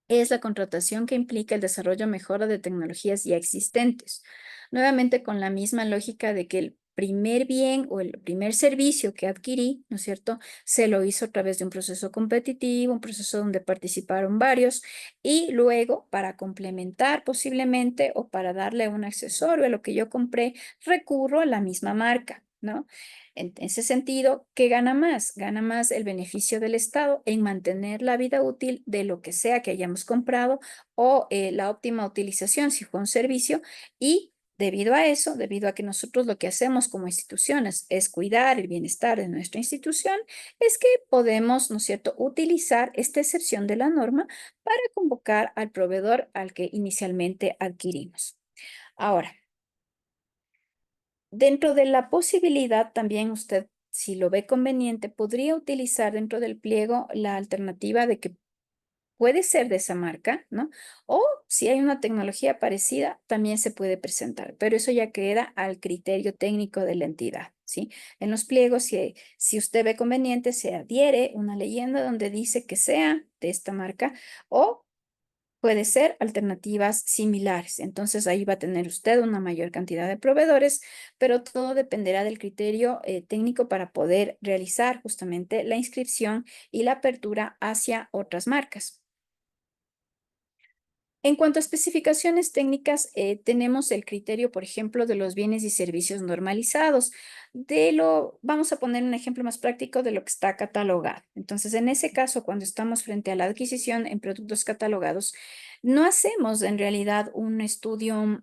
es la contratación que implica el desarrollo o mejora de tecnologías ya existentes. Nuevamente con la misma lógica de que el primer bien o el primer servicio que adquirí, ¿no es cierto? Se lo hizo a través de un proceso competitivo, un proceso donde participaron varios y luego para complementar posiblemente o para darle un accesorio a lo que yo compré, recurro a la misma marca, ¿no? En ese sentido, ¿qué gana más? Gana más el beneficio del Estado en mantener la vida útil de lo que sea que hayamos comprado o la óptima utilización si fue un servicio y debido a eso, debido a que nosotros lo que hacemos como instituciones es cuidar el bienestar de nuestra institución, es que podemos, ¿no es cierto?, utilizar esta excepción de la norma para convocar al proveedor al que inicialmente adquirimos. Ahora, dentro de la posibilidad, también usted, si lo ve conveniente, podría utilizar dentro del pliego la alternativa de que puede ser de esa marca, ¿no? O si hay una tecnología parecida, también se puede presentar, pero eso ya queda al criterio técnico de la entidad, ¿sí? En los pliegos, si usted ve conveniente, se adhiere una leyenda donde dice que sea de esta marca o puede ser alternativas similares. Entonces ahí va a tener usted una mayor cantidad de proveedores, pero todo dependerá del criterio técnico para poder realizar justamente la inscripción y la apertura hacia otras marcas. En cuanto a especificaciones técnicas, tenemos el criterio, por ejemplo, de los bienes y servicios normalizados. Vamos a poner un ejemplo más práctico de lo que está catalogado. Entonces, en ese caso, cuando estamos frente a la adquisición en productos catalogados, no hacemos en realidad un estudio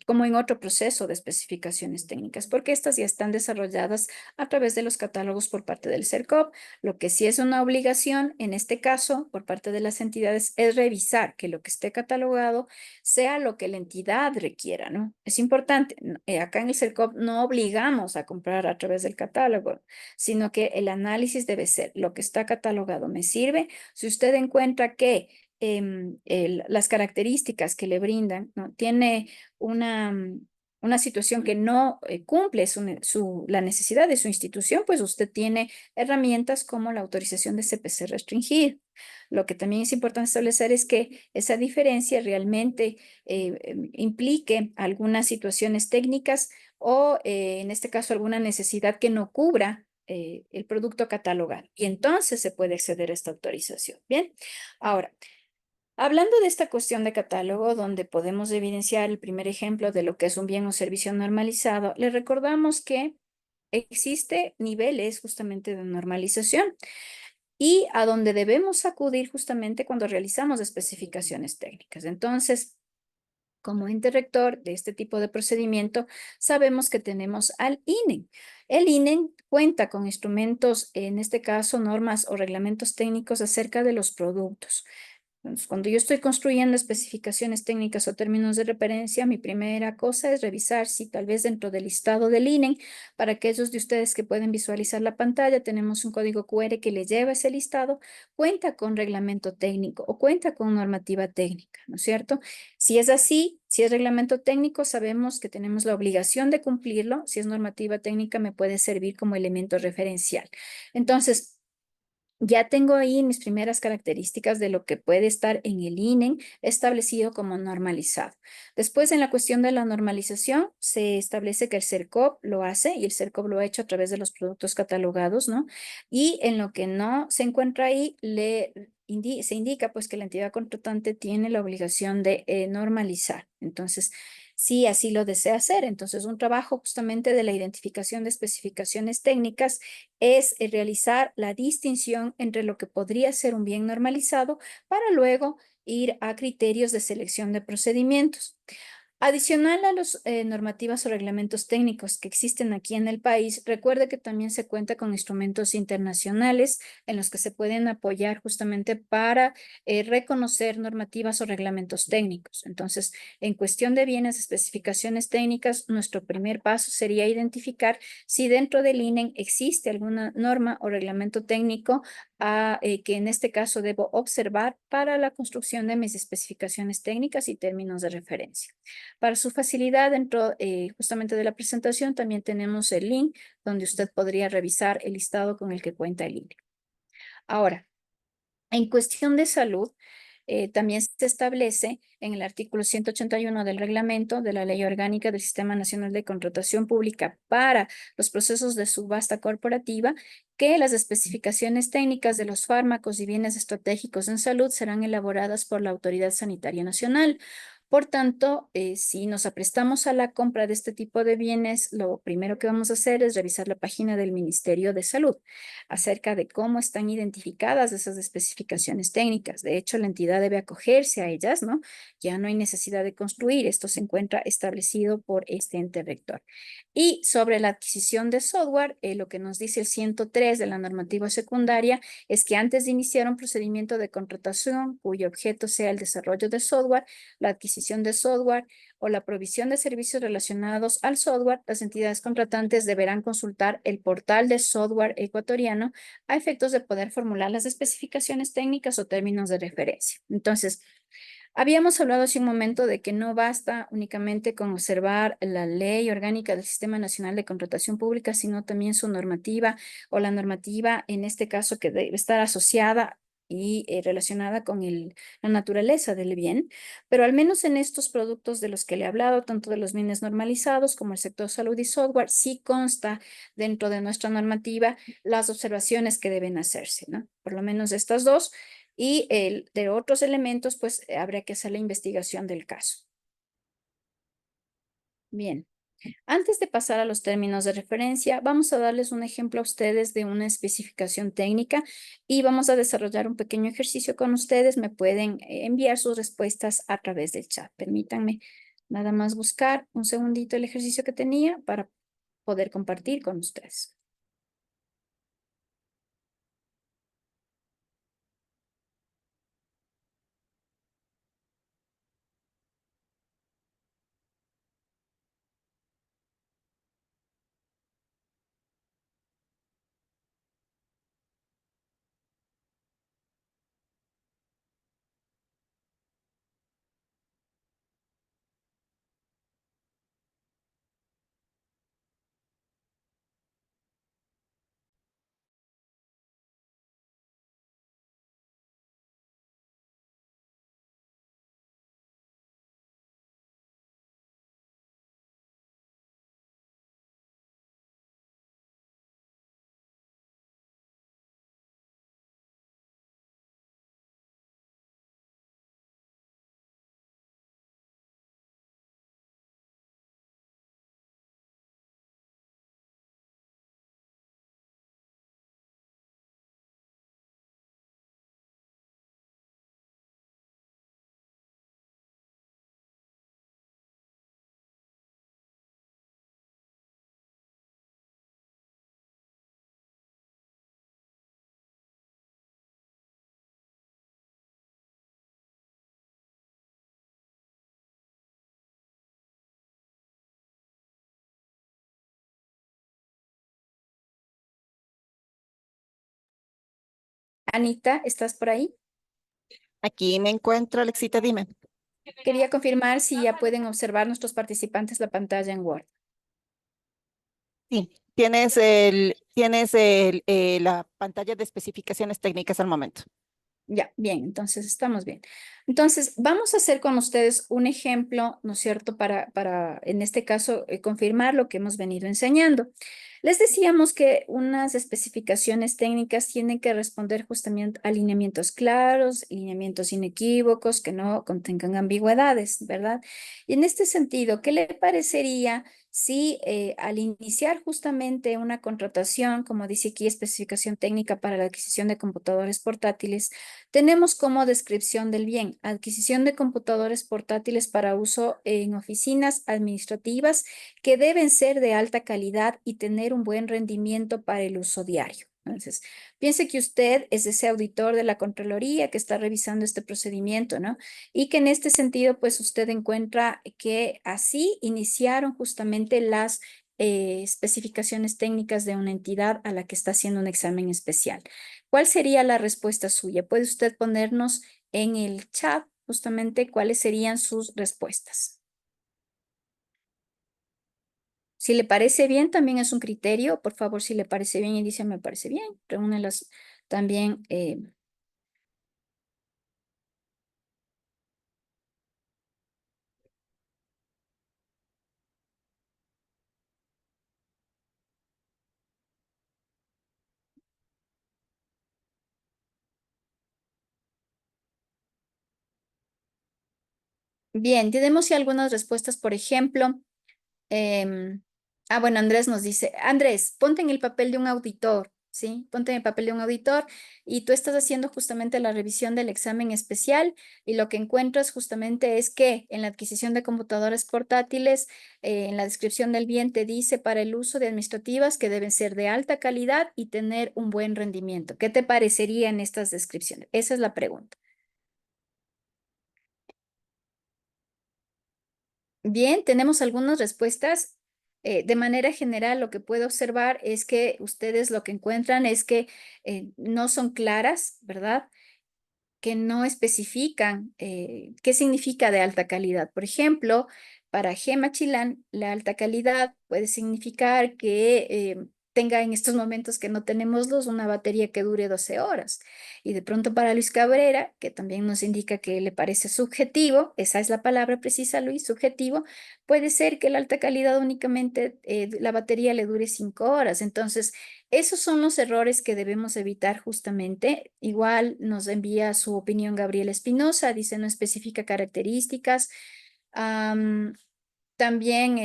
como en otro proceso de especificaciones técnicas, porque estas ya están desarrolladas a través de los catálogos por parte del CERCOP. Lo que sí es una obligación, en este caso, por parte de las entidades, es revisar que lo que esté catalogado sea lo que la entidad requiera, ¿no? Es importante, acá en el CERCOP no obligamos a comprar a través del catálogo, sino que el análisis debe ser, lo que está catalogado me sirve. Si usted encuentra que las características que le brindan, ¿no? Tiene una situación que no cumple la necesidad de su institución, pues usted tiene herramientas como la autorización de CPC restringida. Lo que también es importante establecer es que esa diferencia realmente implique algunas situaciones técnicas o, en este caso, alguna necesidad que no cubra el producto catalogado. Y entonces se puede acceder a esta autorización. Bien, ahora, hablando de esta cuestión de catálogo, donde podemos evidenciar el primer ejemplo de lo que es un bien o servicio normalizado, le recordamos que existe niveles justamente de normalización y a donde debemos acudir justamente cuando realizamos especificaciones técnicas. Entonces, como ente rector de este tipo de procedimiento, sabemos que tenemos al INEN. El INEN cuenta con instrumentos, en este caso, normas o reglamentos técnicos acerca de los productos. Entonces, cuando yo estoy construyendo especificaciones técnicas o términos de referencia, mi primera cosa es revisar si tal vez dentro del listado del INEN, para aquellos de ustedes que pueden visualizar la pantalla, tenemos un código QR que les lleva ese listado, cuenta con reglamento técnico o cuenta con normativa técnica, ¿no es cierto? Si es así, si es reglamento técnico, sabemos que tenemos la obligación de cumplirlo. Si es normativa técnica, me puede servir como elemento referencial. Entonces, ya tengo ahí mis primeras características de lo que puede estar en el INEN establecido como normalizado. Después, en la cuestión de la normalización, se establece que el CERCOP lo hace y el CERCOP lo ha hecho a través de los productos catalogados, ¿no? Y en lo que no se encuentra ahí, se indica pues que la entidad contratante tiene la obligación de normalizar. Entonces, si así lo desea hacer, entonces un trabajo justamente de la identificación de especificaciones técnicas es realizar la distinción entre lo que podría ser un bien normalizado para luego ir a criterios de selección de procedimientos. Adicional a las normativas o reglamentos técnicos que existen aquí en el país, recuerde que también se cuenta con instrumentos internacionales en los que se pueden apoyar justamente para reconocer normativas o reglamentos técnicos. Entonces, en cuestión de bienes, especificaciones técnicas, nuestro primer paso sería identificar si dentro del INEN existe alguna norma o reglamento técnico que en este caso debo observar para la construcción de mis especificaciones técnicas y términos de referencia. Para su facilidad, dentro justamente de la presentación, también tenemos el link donde usted podría revisar el listado con el que cuenta el INE. Ahora, en cuestión de salud, también se establece en el artículo 181 del reglamento de la Ley Orgánica del Sistema Nacional de Contratación Pública para los procesos de subasta corporativa que las especificaciones técnicas de los fármacos y bienes estratégicos en salud serán elaboradas por la Autoridad Sanitaria Nacional. Por tanto, si nos aprestamos a la compra de este tipo de bienes, lo primero que vamos a hacer es revisar la página del Ministerio de Salud acerca de cómo están identificadas esas especificaciones técnicas. De hecho, la entidad debe acogerse a ellas, ¿no? Ya no hay necesidad de construir. Esto se encuentra establecido por este ente rector. Y sobre la adquisición de software, lo que nos dice el 103 de la normativa secundaria es que antes de iniciar un procedimiento de contratación cuyo objeto sea el desarrollo de software, la adquisición de software o la provisión de servicios relacionados al software, las entidades contratantes deberán consultar el portal de software ecuatoriano a efectos de poder formular las especificaciones técnicas o términos de referencia. Entonces, habíamos hablado hace un momento de que no basta únicamente con observar la Ley Orgánica del Sistema Nacional de Contratación Pública, sino también su normativa o la normativa, en este caso, que debe estar asociada y relacionada con la naturaleza del bien, pero al menos en estos productos de los que le he hablado, tanto de los bienes normalizados como el sector salud y software, sí consta dentro de nuestra normativa las observaciones que deben hacerse, ¿no? Por lo menos estas dos. Y de otros elementos, pues habría que hacer la investigación del caso. Bien. Antes de pasar a los términos de referencia, vamos a darles un ejemplo a ustedes de una especificación técnica y vamos a desarrollar un pequeño ejercicio con ustedes. Me pueden enviar sus respuestas a través del chat. Permítanme nada más buscar un segundito el ejercicio que tenía para poder compartir con ustedes. Anita, ¿estás por ahí? Aquí me encuentro, Alexita, dime. Quería confirmar si ya pueden observar nuestros participantes la pantalla en Word. Sí, la pantalla de especificaciones técnicas al momento. Ya, bien, entonces estamos bien. Entonces, vamos a hacer con ustedes un ejemplo, ¿no es cierto?, para en este caso, confirmar lo que hemos venido enseñando. Les decíamos que unas especificaciones técnicas tienen que responder justamente a lineamientos claros, lineamientos inequívocos, que no contengan ambigüedades, ¿verdad? Y en este sentido, ¿qué le parecería si al iniciar justamente una contratación, como dice aquí, especificación técnica para la adquisición de computadores portátiles, tenemos como descripción del bien, adquisición de computadores portátiles para uso en oficinas administrativas que deben ser de alta calidad y tener un buen rendimiento para el uso diario. Entonces, piense que usted es ese auditor de la Contraloría que está revisando este procedimiento, ¿no? Y que en este sentido, pues usted encuentra que así iniciaron justamente las especificaciones técnicas de una entidad a la que está haciendo un examen especial. ¿Cuál sería la respuesta suya? ¿Puede usted ponernos en el chat justamente cuáles serían sus respuestas? Si le parece bien, también es un criterio. Por favor, si le parece bien y dice me parece bien, reúnelas también. Bien, tenemos ya algunas respuestas, por ejemplo. Em, bueno, Andrés nos dice, Andrés, ponte en el papel de un auditor, ¿sí? Ponte en el papel de un auditor y tú estás haciendo justamente la revisión del examen especial y lo que encuentras justamente es que en la adquisición de computadores portátiles, en la descripción del bien te dice para el uso de administrativas que deben ser de alta calidad y tener un buen rendimiento. ¿Qué te parecería en estas descripciones? Esa es la pregunta. Bien, tenemos algunas respuestas. De manera general, lo que puedo observar es que ustedes lo que encuentran es que no son claras, ¿verdad? Que no especifican qué significa de alta calidad. Por ejemplo, para Gema Chilán, la alta calidad puede significar que tenga en estos momentos que no tenemos luz una batería que dure 12 horas. Y de pronto para Luis Cabrera, que también nos indica que le parece subjetivo, esa es la palabra precisa, Luis, subjetivo, puede ser que la alta calidad únicamente la batería le dure 5 horas. Entonces, esos son los errores que debemos evitar justamente. Igual nos envía su opinión Gabriel Espinosa, dice no especifica características. Am, También,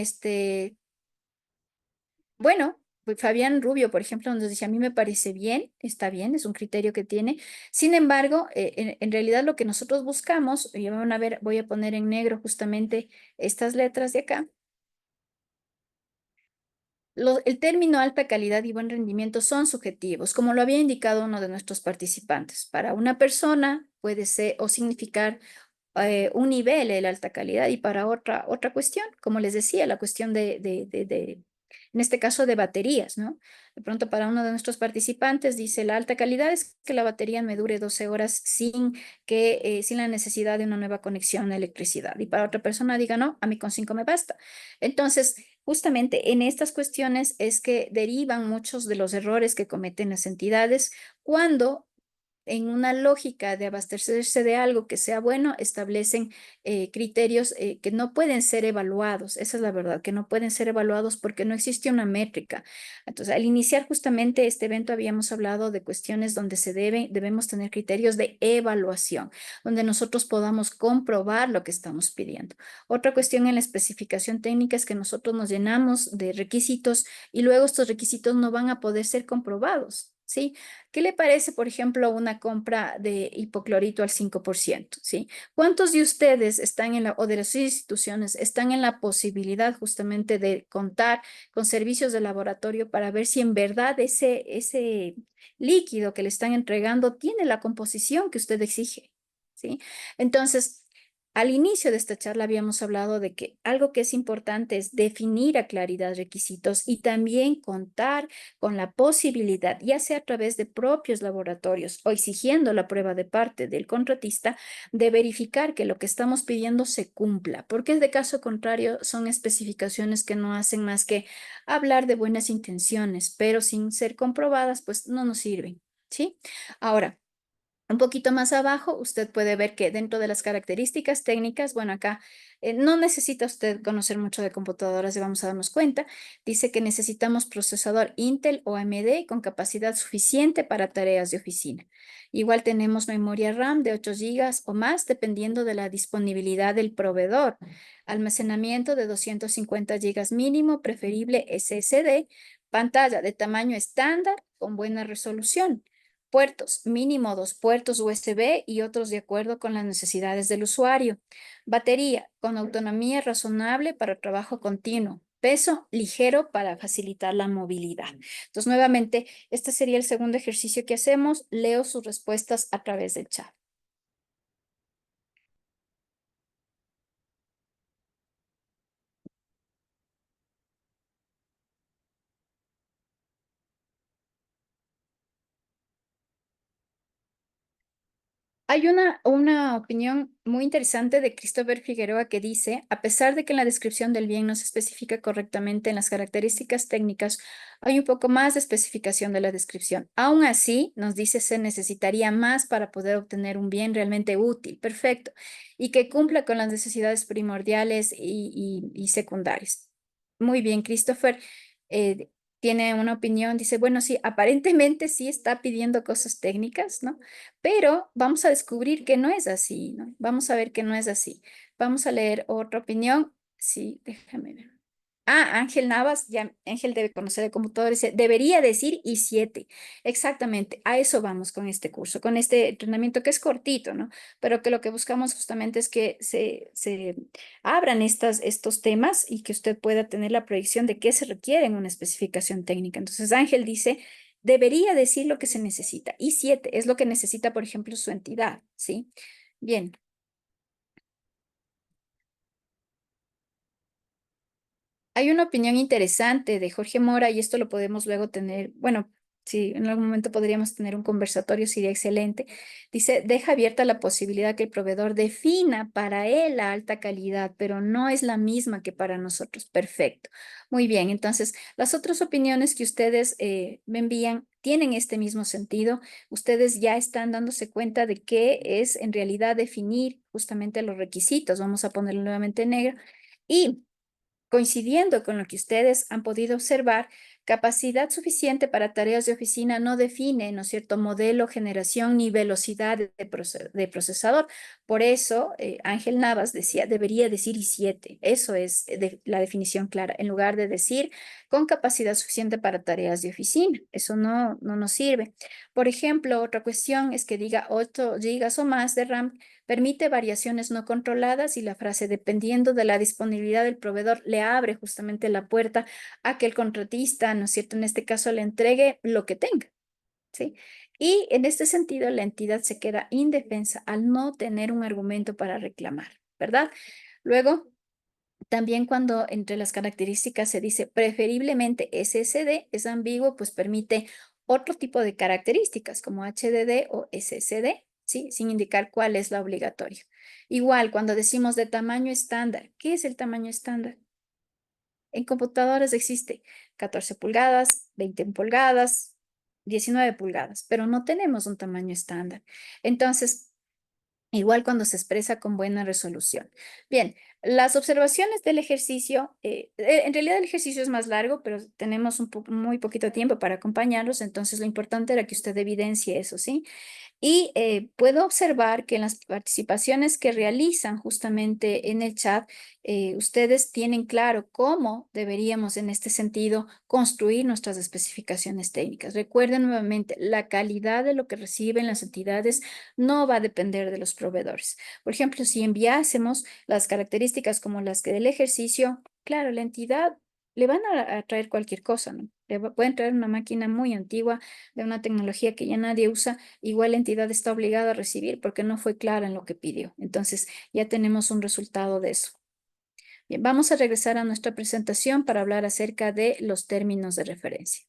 bueno, pues Fabián Rubio, por ejemplo, nos dice, a mí me parece bien, está bien, es un criterio que tiene. Sin embargo, en realidad lo que nosotros buscamos, y van a ver, voy a poner en negro justamente estas letras de acá. El término alta calidad y buen rendimiento son subjetivos, como lo había indicado uno de nuestros participantes. Para una persona puede ser o significar un nivel de la alta calidad y para otra cuestión, como les decía, la cuestión en este caso de baterías, ¿no? De pronto para uno de nuestros participantes dice la alta calidad es que la batería me dure 12 horas sin la necesidad de una nueva conexión a electricidad. Y para otra persona diga, no, a mí con 5 me basta. Entonces, justamente en estas cuestiones es que derivan muchos de los errores que cometen las entidades cuando en una lógica de abastecerse de algo que sea bueno, establecen criterios que no pueden ser evaluados. Esa es la verdad, que no pueden ser evaluados porque no existe una métrica. Entonces, al iniciar justamente este evento habíamos hablado de cuestiones donde debemos tener criterios de evaluación, donde nosotros podamos comprobar lo que estamos pidiendo. Otra cuestión en la especificación técnica es que nosotros nos llenamos de requisitos y luego estos requisitos no van a poder ser comprobados. ¿Sí? ¿Qué le parece, por ejemplo, una compra de hipoclorito al 5%? ¿Sí? ¿Cuántos de ustedes están o de las instituciones están en la posibilidad justamente de contar con servicios de laboratorio para ver si en verdad ese líquido que le están entregando tiene la composición que usted exige? ¿Sí? Entonces, al inicio de esta charla habíamos hablado de que algo que es importante es definir a claridad requisitos y también contar con la posibilidad, ya sea a través de propios laboratorios o exigiendo la prueba de parte del contratista, de verificar que lo que estamos pidiendo se cumpla, porque de caso contrario son especificaciones que no hacen más que hablar de buenas intenciones, pero sin ser comprobadas, pues no nos sirven, ¿sí? Ahora, Un poquito más abajo, usted puede ver que dentro de las características técnicas, bueno, acá no necesita usted conocer mucho de computadoras y vamos a darnos cuenta. Dice que necesitamos procesador Intel o AMD con capacidad suficiente para tareas de oficina. Igual tenemos memoria RAM de 8 gigas o más, dependiendo de la disponibilidad del proveedor. Almacenamiento de 250 gigas mínimo, preferible SSD. Pantalla de tamaño estándar con buena resolución. Puertos, mínimo 2 puertos USB y otros de acuerdo con las necesidades del usuario. Batería, con autonomía razonable para trabajo continuo. Peso, ligero para facilitar la movilidad. Entonces, nuevamente, este sería el segundo ejercicio que hacemos. Leo sus respuestas a través del chat. Hay una opinión muy interesante de Christopher Figueroa que dice, a pesar de que en la descripción del bien no se especifica correctamente en las características técnicas, hay un poco más de especificación de la descripción. Aún así, nos dice, se necesitaría más para poder obtener un bien realmente útil, perfecto, y que cumpla con las necesidades primordiales y secundarias. Muy bien, Christopher. eh, Tiene una opinión, dice, bueno, sí, aparentemente sí está pidiendo cosas técnicas, ¿no? Pero vamos a descubrir que no es así, ¿no? Vamos a ver que no es así. Vamos a leer otra opinión. Sí, déjame ver. Ah, Ángel Navas, ya Ángel debe conocer el computador, dice, debería decir I7. Exactamente, a eso vamos con este curso, con este entrenamiento que es cortito, ¿no? Pero que lo que buscamos justamente es que se abran estos temas y que usted pueda tener la proyección de qué se requiere en una especificación técnica. Entonces, Ángel dice, debería decir lo que se necesita. I7 es lo que necesita, por ejemplo, su entidad, ¿sí? Bien. Hay una opinión interesante de Jorge Mora y esto lo podemos luego tener, bueno, si en algún momento podríamos tener un conversatorio, sería excelente. Dice, deja abierta la posibilidad que el proveedor defina para él la alta calidad, pero no es la misma que para nosotros. Perfecto. Muy bien, entonces las otras opiniones que ustedes me envían tienen este mismo sentido. Ustedes ya están dándose cuenta de qué es en realidad definir justamente los requisitos. Vamos a ponerlo nuevamente en negro. Y coincidiendo con lo que ustedes han podido observar, capacidad suficiente para tareas de oficina no define, ¿no es cierto?, modelo, generación ni velocidad de procesador. Por eso, Ángel Navas decía, debería decir i7. Eso es la definición clara, en lugar de decir con capacidad suficiente para tareas de oficina. Eso no nos sirve. Por ejemplo, otra cuestión es que diga 8 gigas o más de RAM permite variaciones no controladas y la frase dependiendo de la disponibilidad del proveedor le abre justamente la puerta a que el contratista, ¿no es cierto?, en este caso le entregue lo que tenga, ¿sí? Y en este sentido la entidad se queda indefensa al no tener un argumento para reclamar, ¿verdad? Luego, también cuando entre las características se dice preferiblemente SSD, es ambiguo, pues permite otro tipo de características como HDD o SSD, ¿sí? Sin indicar cuál es la obligatoria. Igual, cuando decimos de tamaño estándar, ¿qué es el tamaño estándar? En computadoras existe 14 pulgadas, 20 pulgadas, 19 pulgadas, pero no tenemos un tamaño estándar. Entonces, igual cuando se expresa con buena resolución. Bien, las observaciones del ejercicio, en realidad el ejercicio es más largo, pero tenemos muy poquito tiempo para acompañarlos, entonces lo importante era que usted evidencie eso, ¿sí? Y puedo observar que en las participaciones que realizan justamente en el chat, ustedes tienen claro cómo deberíamos en este sentido construir nuestras especificaciones técnicas. Recuerden nuevamente, la calidad de lo que reciben las entidades no va a depender de los proveedores. Por ejemplo, si enviásemos las características como las que del ejercicio, claro, la entidad le van a traer cualquier cosa, ¿no? Pueden traer una máquina muy antigua de una tecnología que ya nadie usa, igual la entidad está obligada a recibir porque no fue clara en lo que pidió. Entonces, ya tenemos un resultado de eso. Bien, vamos a regresar a nuestra presentación para hablar acerca de los términos de referencia.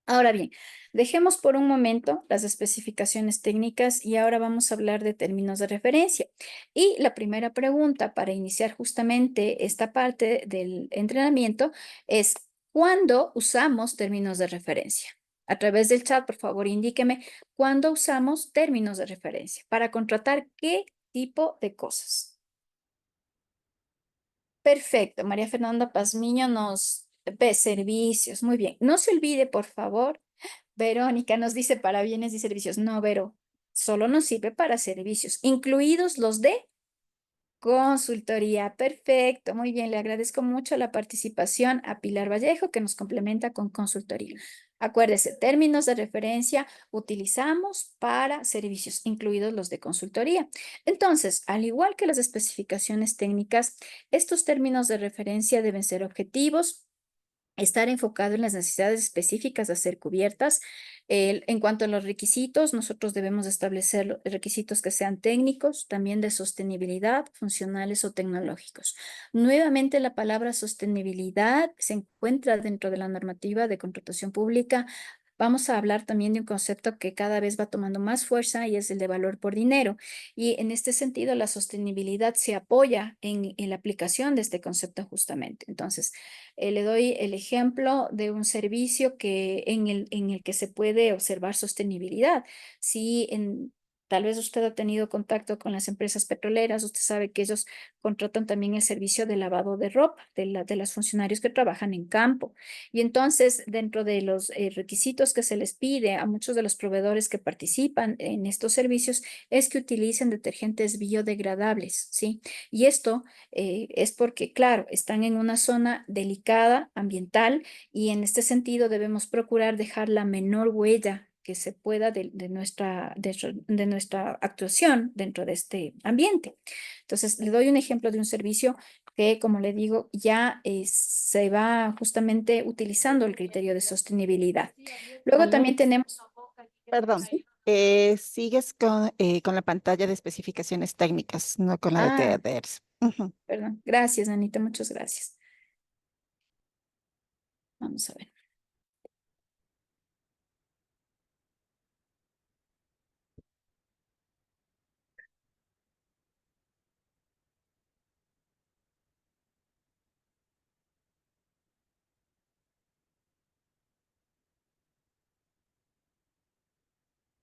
Ahora bien, dejemos por un momento las especificaciones técnicas y ahora vamos a hablar de términos de referencia. Y la primera pregunta para iniciar justamente esta parte del entrenamiento es, ¿cuándo usamos términos de referencia? A través del chat, por favor, indíqueme cuándo usamos términos de referencia para contratar qué tipo de cosas. Perfecto, María Fernanda Pazmiño nos ve servicios. Muy bien. No se olvide, por favor, Verónica nos dice para bienes y servicios. No, Vero, solo nos sirve para servicios, incluidos los de consultoría. Perfecto, muy bien. Le agradezco mucho la participación a Pilar Vallejo, que nos complementa con consultoría. Acuérdese, términos de referencia utilizamos para servicios, incluidos los de consultoría. Entonces, al igual que las especificaciones técnicas, estos términos de referencia deben ser objetivos, estar enfocado en las necesidades específicas a ser cubiertas. En cuanto a los requisitos, nosotros debemos establecer requisitos que sean técnicos, también de sostenibilidad, funcionales o tecnológicos. Nuevamente, la palabra sostenibilidad se encuentra dentro de la normativa de contratación pública. Vamos a hablar también de un concepto que cada vez va tomando más fuerza y es el de valor por dinero. Y en este sentido, la sostenibilidad se apoya en la aplicación de este concepto justamente. Entonces, le doy el ejemplo de un servicio en el que se puede observar sostenibilidad. Si tal vez usted ha tenido contacto con las empresas petroleras, usted sabe que ellos contratan también el servicio de lavado de ropa de las funcionarios que trabajan en campo. Y entonces, dentro de los requisitos que se les pide a muchos de los proveedores que participan en estos servicios es que utilicen detergentes biodegradables, ¿sí? Y esto es porque, claro, están en una zona delicada ambiental y en este sentido debemos procurar dejar la menor huella que se pueda de nuestra actuación dentro de este ambiente. Entonces, le doy un ejemplo de un servicio que, como le digo, ya se va justamente utilizando el criterio de sostenibilidad. Luego también Alex, tenemos... perdón. ¿Sí? Sigues con la pantalla de especificaciones técnicas, no con la de Ah, TDRs. Ujú. perdón. Gracias, Anita. Muchas gracias. Vamos a ver.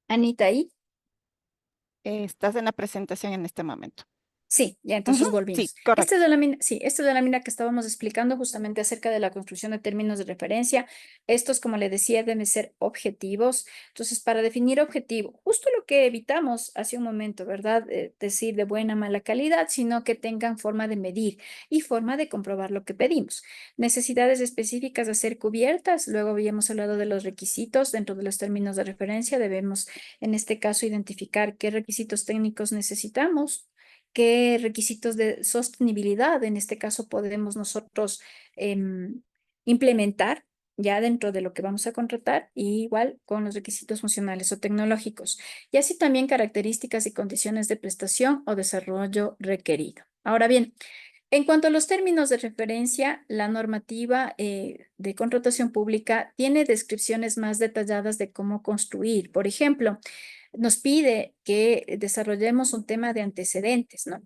Anita, ahí. Estás en la presentación en este momento. Sí, ya Ujú. entonces Sí, volvimos. Esta es correcto. de la mina, sí, esta es de la mina que estábamos explicando justamente acerca de la construcción de términos de referencia. Estos, como le decía, deben ser objetivos. Entonces, para definir objetivo, justo lo que evitamos hace un momento, ¿verdad? Decir de buena o mala calidad, sino que tengan forma de medir y forma de comprobar lo que pedimos. Necesidades específicas a ser cubiertas. Luego habíamos hablado de los requisitos dentro de los términos de referencia. Debemos, en este caso, identificar qué requisitos técnicos necesitamos, qué requisitos de sostenibilidad, en este caso, podemos nosotros implementar ya dentro de lo que vamos a contratar, y igual con los requisitos funcionales o tecnológicos, y así también características y condiciones de prestación o desarrollo requerido. Ahora bien, en cuanto a los términos de referencia, la normativa de contratación pública tiene descripciones más detalladas de cómo construir. Por ejemplo, nos pide que desarrollemos un tema de antecedentes, ¿no?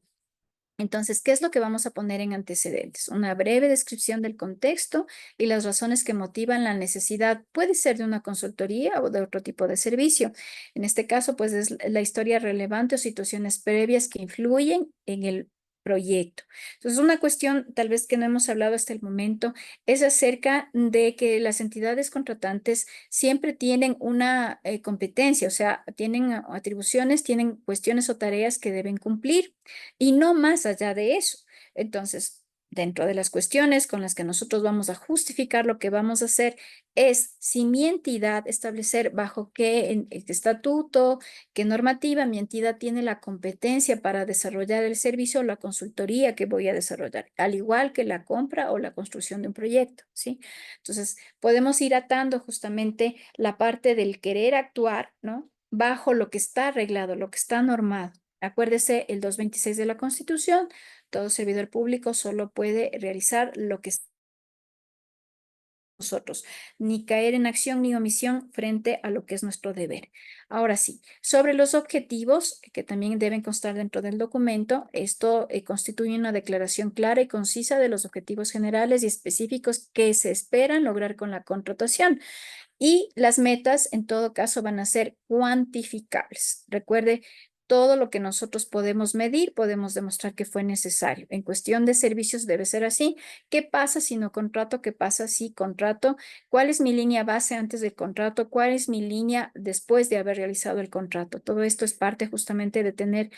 Entonces, ¿qué es lo que vamos a poner en antecedentes? Una breve descripción del contexto y las razones que motivan la necesidad. Puede ser de una consultoría o de otro tipo de servicio. En este caso, pues es la historia relevante o situaciones previas que influyen en el proyecto. Entonces, una cuestión tal vez que no hemos hablado hasta el momento es acerca de que las entidades contratantes siempre tienen una competencia, o sea, tienen atribuciones, tienen cuestiones o tareas que deben cumplir y no más allá de eso. Entonces, dentro de las cuestiones con las que nosotros vamos a justificar lo que vamos a hacer es si mi entidad, establecer bajo qué estatuto, qué normativa mi entidad tiene la competencia para desarrollar el servicio o la consultoría que voy a desarrollar, al igual que la compra o la construcción de un proyecto, ¿sí? Entonces, podemos ir atando justamente la parte del querer actuar, ¿no? Bajo lo que está arreglado, lo que está normado. Acuérdese el 226 de la Constitución, todo servidor público solo puede realizar lo que nosotros, ni caer en acción ni omisión frente a lo que es nuestro deber. Ahora sí, sobre los objetivos que también deben constar dentro del documento, esto constituye una declaración clara y concisa de los objetivos generales y específicos que se esperan lograr con la contratación. Y las metas, en todo caso, van a ser cuantificables. Recuerde, todo lo que nosotros podemos medir, podemos demostrar que fue necesario. En cuestión de servicios debe ser así. ¿Qué pasa si no contrato? ¿Qué pasa si contrato? ¿Cuál es mi línea base antes del contrato? ¿Cuál es mi línea después de haber realizado el contrato? Todo esto es parte justamente de tener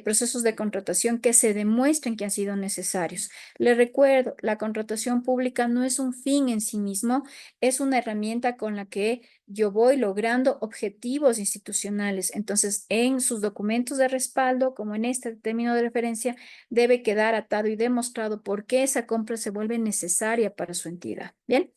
procesos de contratación que se demuestren que han sido necesarios. Le recuerdo, la contratación pública no es un fin en sí mismo, es una herramienta con la que yo voy logrando objetivos institucionales. Entonces, en sus documentos de respaldo, como en este término de referencia, debe quedar atado y demostrado por qué esa compra se vuelve necesaria para su entidad. Bien.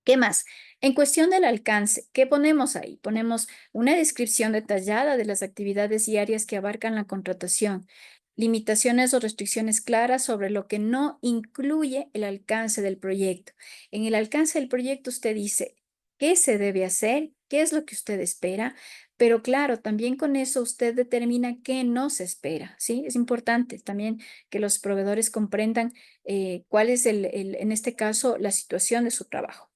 ¿Qué más? En cuestión del alcance, ¿qué ponemos ahí? Ponemos una descripción detallada de las actividades y áreas que abarcan la contratación, limitaciones o restricciones claras sobre lo que no incluye el alcance del proyecto. En el alcance del proyecto usted dice qué se debe hacer, qué es lo que usted espera, pero claro, también con eso usted determina qué no se espera, ¿sí? Es importante también que los proveedores comprendan cuál es en este caso, la situación de su trabajo.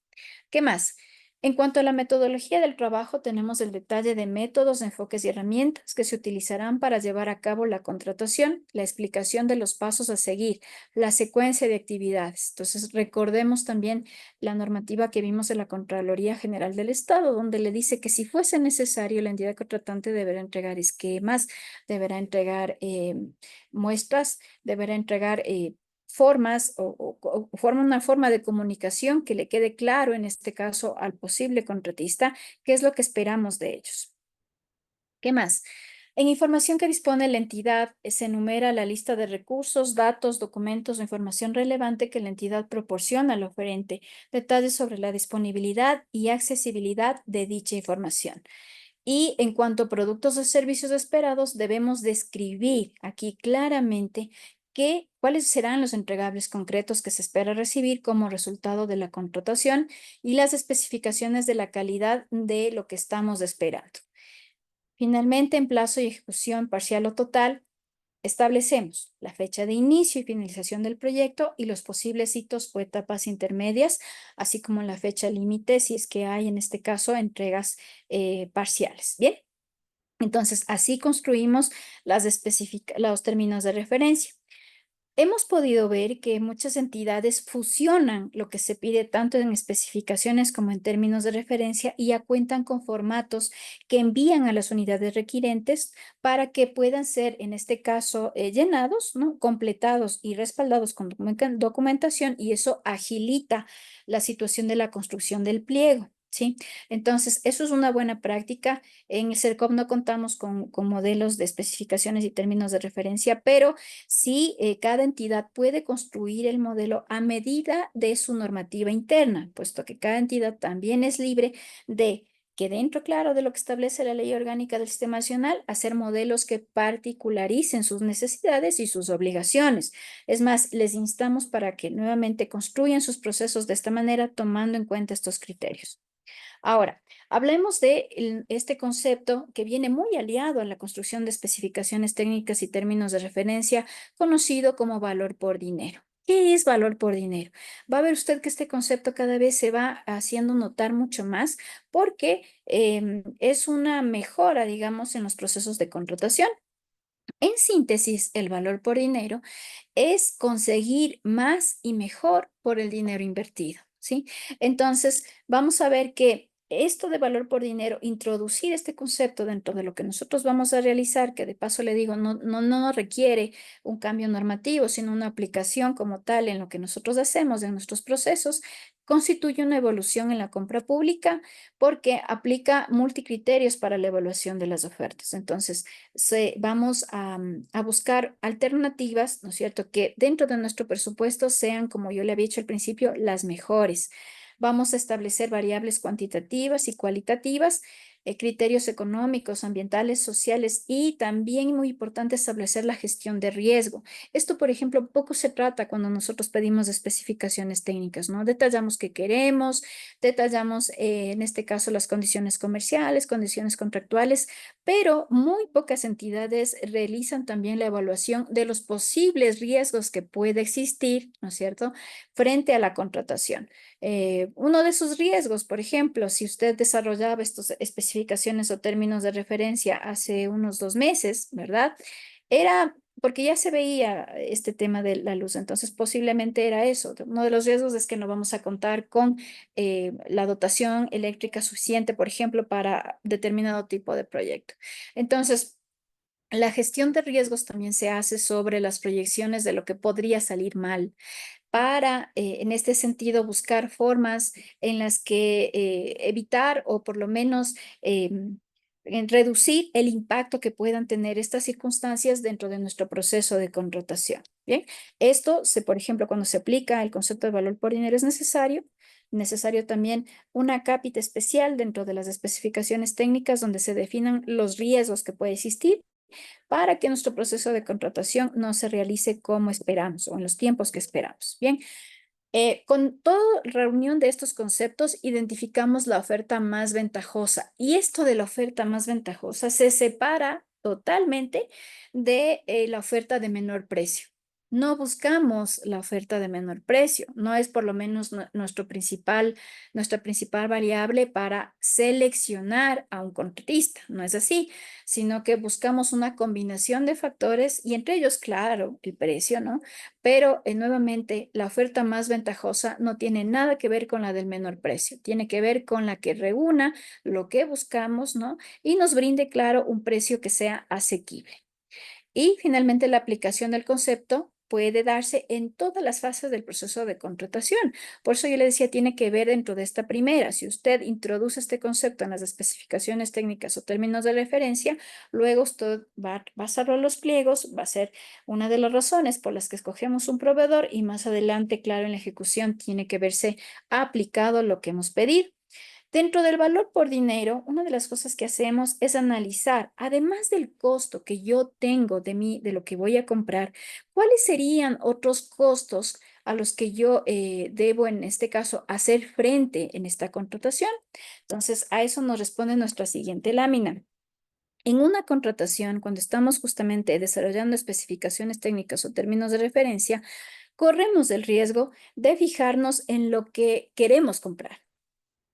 ¿Qué más? En cuanto a la metodología del trabajo, tenemos el detalle de métodos, enfoques y herramientas que se utilizarán para llevar a cabo la contratación, la explicación de los pasos a seguir, la secuencia de actividades. Entonces, recordemos también la normativa que vimos en la Contraloría General del Estado, donde le dice que si fuese necesario, la entidad contratante deberá entregar esquemas, deberá entregar muestras, deberá entregar formas o forma una forma de comunicación que le quede claro, en este caso, al posible contratista, qué es lo que esperamos de ellos. ¿Qué más? En información que dispone la entidad, se enumera la lista de recursos, datos, documentos o información relevante que la entidad proporciona al oferente, detalles sobre la disponibilidad y accesibilidad de dicha información. Y en cuanto a productos o servicios esperados, debemos describir aquí claramente cuáles serán los entregables concretos que se espera recibir como resultado de la contratación y las especificaciones de la calidad de lo que estamos esperando. Finalmente, en plazo y ejecución parcial o total, establecemos la fecha de inicio y finalización del proyecto y los posibles hitos o etapas intermedias, así como la fecha límite si es que hay en este caso entregas parciales. Bien, entonces así construimos los términos de referencia. Hemos podido ver que muchas entidades fusionan lo que se pide tanto en especificaciones como en términos de referencia y ya cuentan con formatos que envían a las unidades requirentes para que puedan ser, en este caso, llenados, ¿no? Completados y respaldados con documentación, y eso agilita la situación de la construcción del pliego. ¿Sí? Entonces, eso es una buena práctica. En el CERCOP no contamos con modelos de especificaciones y términos de referencia, pero sí, cada entidad puede construir el modelo a medida de su normativa interna, puesto que cada entidad también es libre de que dentro, claro, de lo que establece la Ley Orgánica del Sistema Nacional, hacer modelos que particularicen sus necesidades y sus obligaciones. Es más, les instamos para que nuevamente construyan sus procesos de esta manera, tomando en cuenta estos criterios. Ahora, hablemos de este concepto que viene muy aliado a la construcción de especificaciones técnicas y términos de referencia, conocido como valor por dinero. ¿Qué es valor por dinero? Va a ver usted que este concepto cada vez se va haciendo notar mucho más porque es una mejora, digamos, en los procesos de contratación. En síntesis, el valor por dinero es conseguir más y mejor por el dinero invertido, ¿sí? Entonces, vamos a ver que esto de valor por dinero, introducir este concepto dentro de lo que nosotros vamos a realizar, que de paso le digo, no requiere un cambio normativo, sino una aplicación como tal en lo que nosotros hacemos, en nuestros procesos, constituye una evolución en la compra pública porque aplica multicriterios para la evaluación de las ofertas. Entonces, vamos a buscar alternativas, ¿no es cierto?, que dentro de nuestro presupuesto sean, como yo le había dicho al principio, las mejores. Vamos a establecer variables cuantitativas y cualitativas criterios económicos, ambientales, sociales y también muy importante establecer la gestión de riesgo. Esto, por ejemplo, poco se trata cuando nosotros pedimos especificaciones técnicas, ¿no? Detallamos qué queremos, detallamos en este caso las condiciones comerciales, condiciones contractuales, pero muy pocas entidades realizan también la evaluación de los posibles riesgos que puede existir, ¿no es cierto?, frente a la contratación. Uno de esos riesgos, por ejemplo, si usted desarrollaba estas especificaciones o términos de referencia hace unos 2 meses, ¿verdad? Era porque ya se veía este tema de la luz, entonces posiblemente era eso. Uno de los riesgos es que no vamos a contar con la dotación eléctrica suficiente, por ejemplo, para determinado tipo de proyecto. Entonces, la gestión de riesgos también se hace sobre las proyecciones de lo que podría salir mal para, en este sentido, buscar formas en las que evitar o por lo menos en reducir el impacto que puedan tener estas circunstancias dentro de nuestro proceso de contratación. Bien, por ejemplo, cuando se aplica el concepto de valor por dinero es necesario también una cápita especial dentro de las especificaciones técnicas donde se definan los riesgos que puede existir para que nuestro proceso de contratación no se realice como esperamos o en los tiempos que esperamos. Bien, con toda reunión de estos conceptos identificamos la oferta más ventajosa y esto de la oferta más ventajosa se separa totalmente de la oferta de menor precio. No buscamos la oferta de menor precio, no es por lo menos nuestra principal variable para seleccionar a un contratista, no es así, sino que buscamos una combinación de factores y entre ellos, claro, el precio, ¿no? Pero nuevamente, la oferta más ventajosa no tiene nada que ver con la del menor precio, tiene que ver con la que reúna lo que buscamos, ¿no? Y nos brinde, claro, un precio que sea asequible. Y finalmente, la aplicación del concepto puede darse en todas las fases del proceso de contratación. Por eso yo le decía, tiene que ver dentro de esta primera. Si usted introduce este concepto en las especificaciones técnicas o términos de referencia, luego usted va a basarlo en los pliegos, va a ser una de las razones por las que escogemos un proveedor y más adelante, claro, en la ejecución tiene que verse aplicado lo que hemos pedido. Dentro del valor por dinero, una de las cosas que hacemos es analizar, además del costo que yo tengo de lo que voy a comprar, cuáles serían otros costos a los que yo debo, en este caso, hacer frente en esta contratación. Entonces, a eso nos responde nuestra siguiente lámina. En una contratación, cuando estamos justamente desarrollando especificaciones técnicas o términos de referencia, corremos el riesgo de fijarnos en lo que queremos comprar.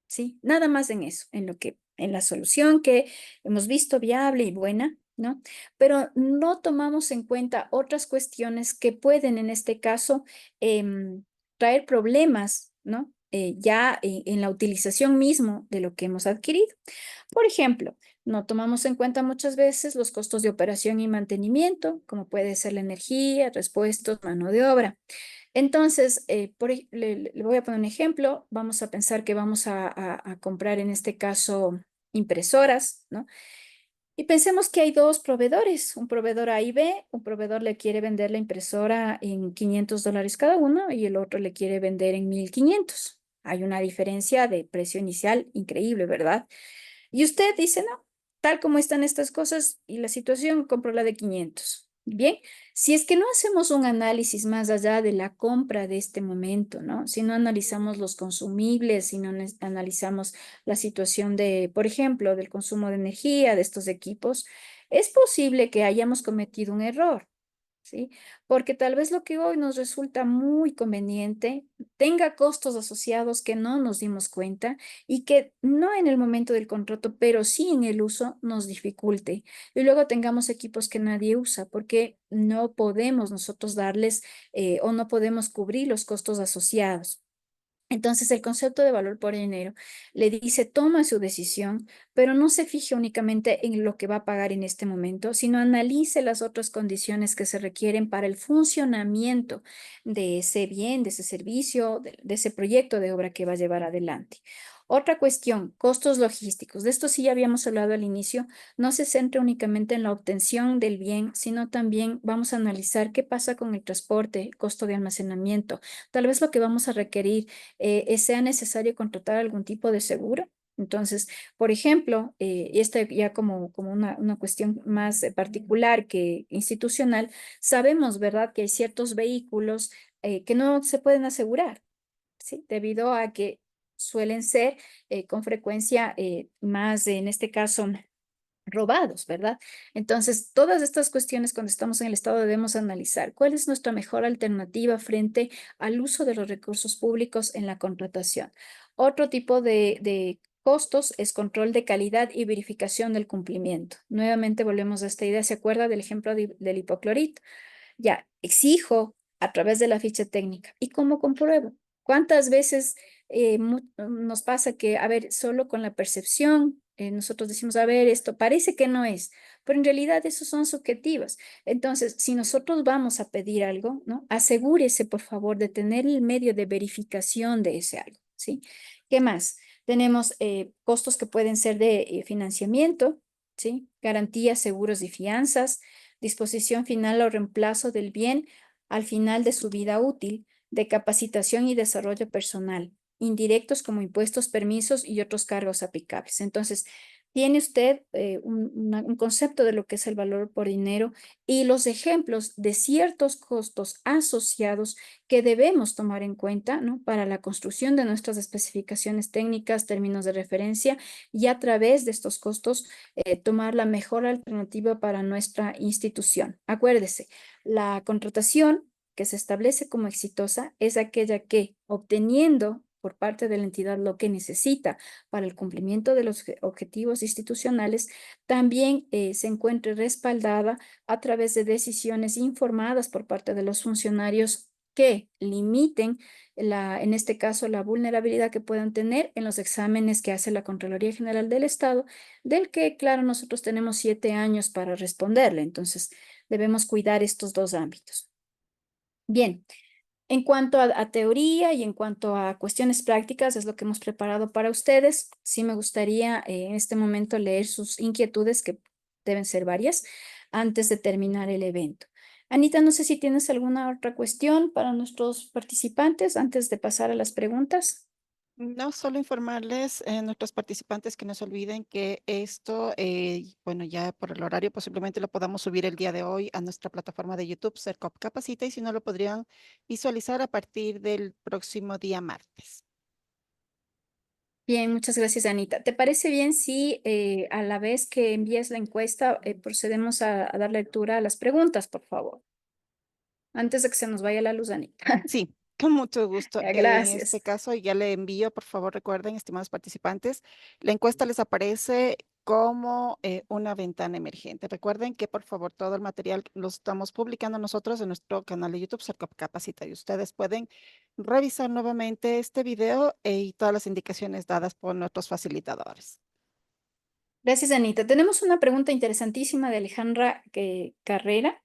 ¿Sí? Nada más en eso, en la solución que hemos visto viable y buena, ¿no? Pero no tomamos en cuenta otras cuestiones que pueden, en este caso, traer problemas, ¿no? Ya en la utilización mismo de lo que hemos adquirido. Por ejemplo, no tomamos en cuenta muchas veces los costos de operación y mantenimiento, como puede ser la energía, repuestos, mano de obra. Entonces, le voy a poner un ejemplo. Vamos a pensar que vamos a comprar en este caso impresoras, ¿no? Y pensemos que hay dos proveedores, un proveedor A y B. Un proveedor le quiere vender la impresora en $500 cada uno y el otro le quiere vender en 1,500. Hay una diferencia de precio inicial increíble, ¿verdad? Y usted dice, no, tal como están estas cosas y la situación, compro la de 500. Bien, si es que no hacemos un análisis más allá de la compra de este momento, ¿no? Si no analizamos los consumibles, si no analizamos la situación de, por ejemplo, del consumo de energía de estos equipos, es posible que hayamos cometido un error. ¿Sí? Porque tal vez lo que hoy nos resulta muy conveniente tenga costos asociados que no nos dimos cuenta y que no en el momento del contrato, pero sí en el uso nos dificulte. Y luego tengamos equipos que nadie usa porque no podemos nosotros darles o no podemos cubrir los costos asociados. Entonces, el concepto de valor por dinero le dice, toma su decisión, pero no se fije únicamente en lo que va a pagar en este momento, sino analice las otras condiciones que se requieren para el funcionamiento de ese bien, de ese servicio, de ese proyecto de obra que va a llevar adelante. Otra cuestión, costos logísticos. De esto sí ya habíamos hablado al inicio. No se centra únicamente en la obtención del bien, sino también vamos a analizar qué pasa con el transporte, costo de almacenamiento. Tal vez lo que vamos a requerir sea necesario contratar algún tipo de seguro, Entonces, por ejemplo, y esta ya como una cuestión más particular que institucional, sabemos, ¿verdad?, que hay ciertos vehículos que no se pueden asegurar, ¿sí? Debido a que suelen ser con frecuencia más, en este caso, robados, ¿verdad? Entonces, todas estas cuestiones cuando estamos en el Estado debemos analizar cuál es nuestra mejor alternativa frente al uso de los recursos públicos en la contratación. Otro tipo de costos es control de calidad y verificación del cumplimiento. Nuevamente volvemos a esta idea, ¿se acuerda del ejemplo del hipoclorito? Ya, exijo a través de la ficha técnica. ¿Y cómo compruebo? ¿Cuántas veces nos pasa que, a ver, solo con la percepción, nosotros decimos, a ver, esto parece que no es, pero en realidad esos son subjetivos. Entonces, si nosotros vamos a pedir algo, ¿no? Asegúrese, por favor, de tener el medio de verificación de ese algo, ¿sí? ¿Qué más? Tenemos costos que pueden ser de financiamiento, ¿sí? Garantías, seguros y fianzas, disposición final o reemplazo del bien al final de su vida útil, de capacitación y desarrollo personal, indirectos como impuestos, permisos y otros cargos aplicables. Entonces, tiene usted un concepto de lo que es el valor por dinero y los ejemplos de ciertos costos asociados que debemos tomar en cuenta, ¿no?, para la construcción de nuestras especificaciones técnicas, términos de referencia y a través de estos costos tomar la mejor alternativa para nuestra institución. Acuérdese, la contratación que se establece como exitosa es aquella que, obteniendo por parte de la entidad lo que necesita para el cumplimiento de los objetivos institucionales, también se encuentre respaldada a través de decisiones informadas por parte de los funcionarios que limiten en este caso, la vulnerabilidad que puedan tener en los exámenes que hace la Contraloría General del Estado, del que, claro, nosotros tenemos 7 años para responderle. Entonces, debemos cuidar estos dos ámbitos. Bien, en cuanto a teoría y en cuanto a cuestiones prácticas, es lo que hemos preparado para ustedes. Sí me gustaría en este momento leer sus inquietudes, que deben ser varias, antes de terminar el evento. Anita, no sé si tienes alguna otra cuestión para nuestros participantes antes de pasar a las preguntas. No, solo informarles a nuestros participantes que no se olviden que esto, bueno, ya por el horario posiblemente lo podamos subir el día de hoy a nuestra plataforma de YouTube, Sercop Capacita, y si no lo podrían visualizar a partir del próximo día martes. Bien, muchas gracias, Anita. ¿Te parece bien si a la vez que envíes la encuesta procedemos a dar lectura a las preguntas, por favor? Antes de que se nos vaya la luz, Anita. Sí, con mucho gusto. Ya, En este gracias. caso, ya le envío, por favor, recuerden, estimados participantes, la encuesta les aparece como una ventana emergente. Recuerden que, por favor, todo el material lo estamos publicando nosotros en nuestro canal de YouTube, Cercop Capacita, y ustedes pueden revisar nuevamente este video y todas las indicaciones dadas por nuestros facilitadores. Gracias, Anita. Tenemos una pregunta interesantísima de Alejandra Carrera,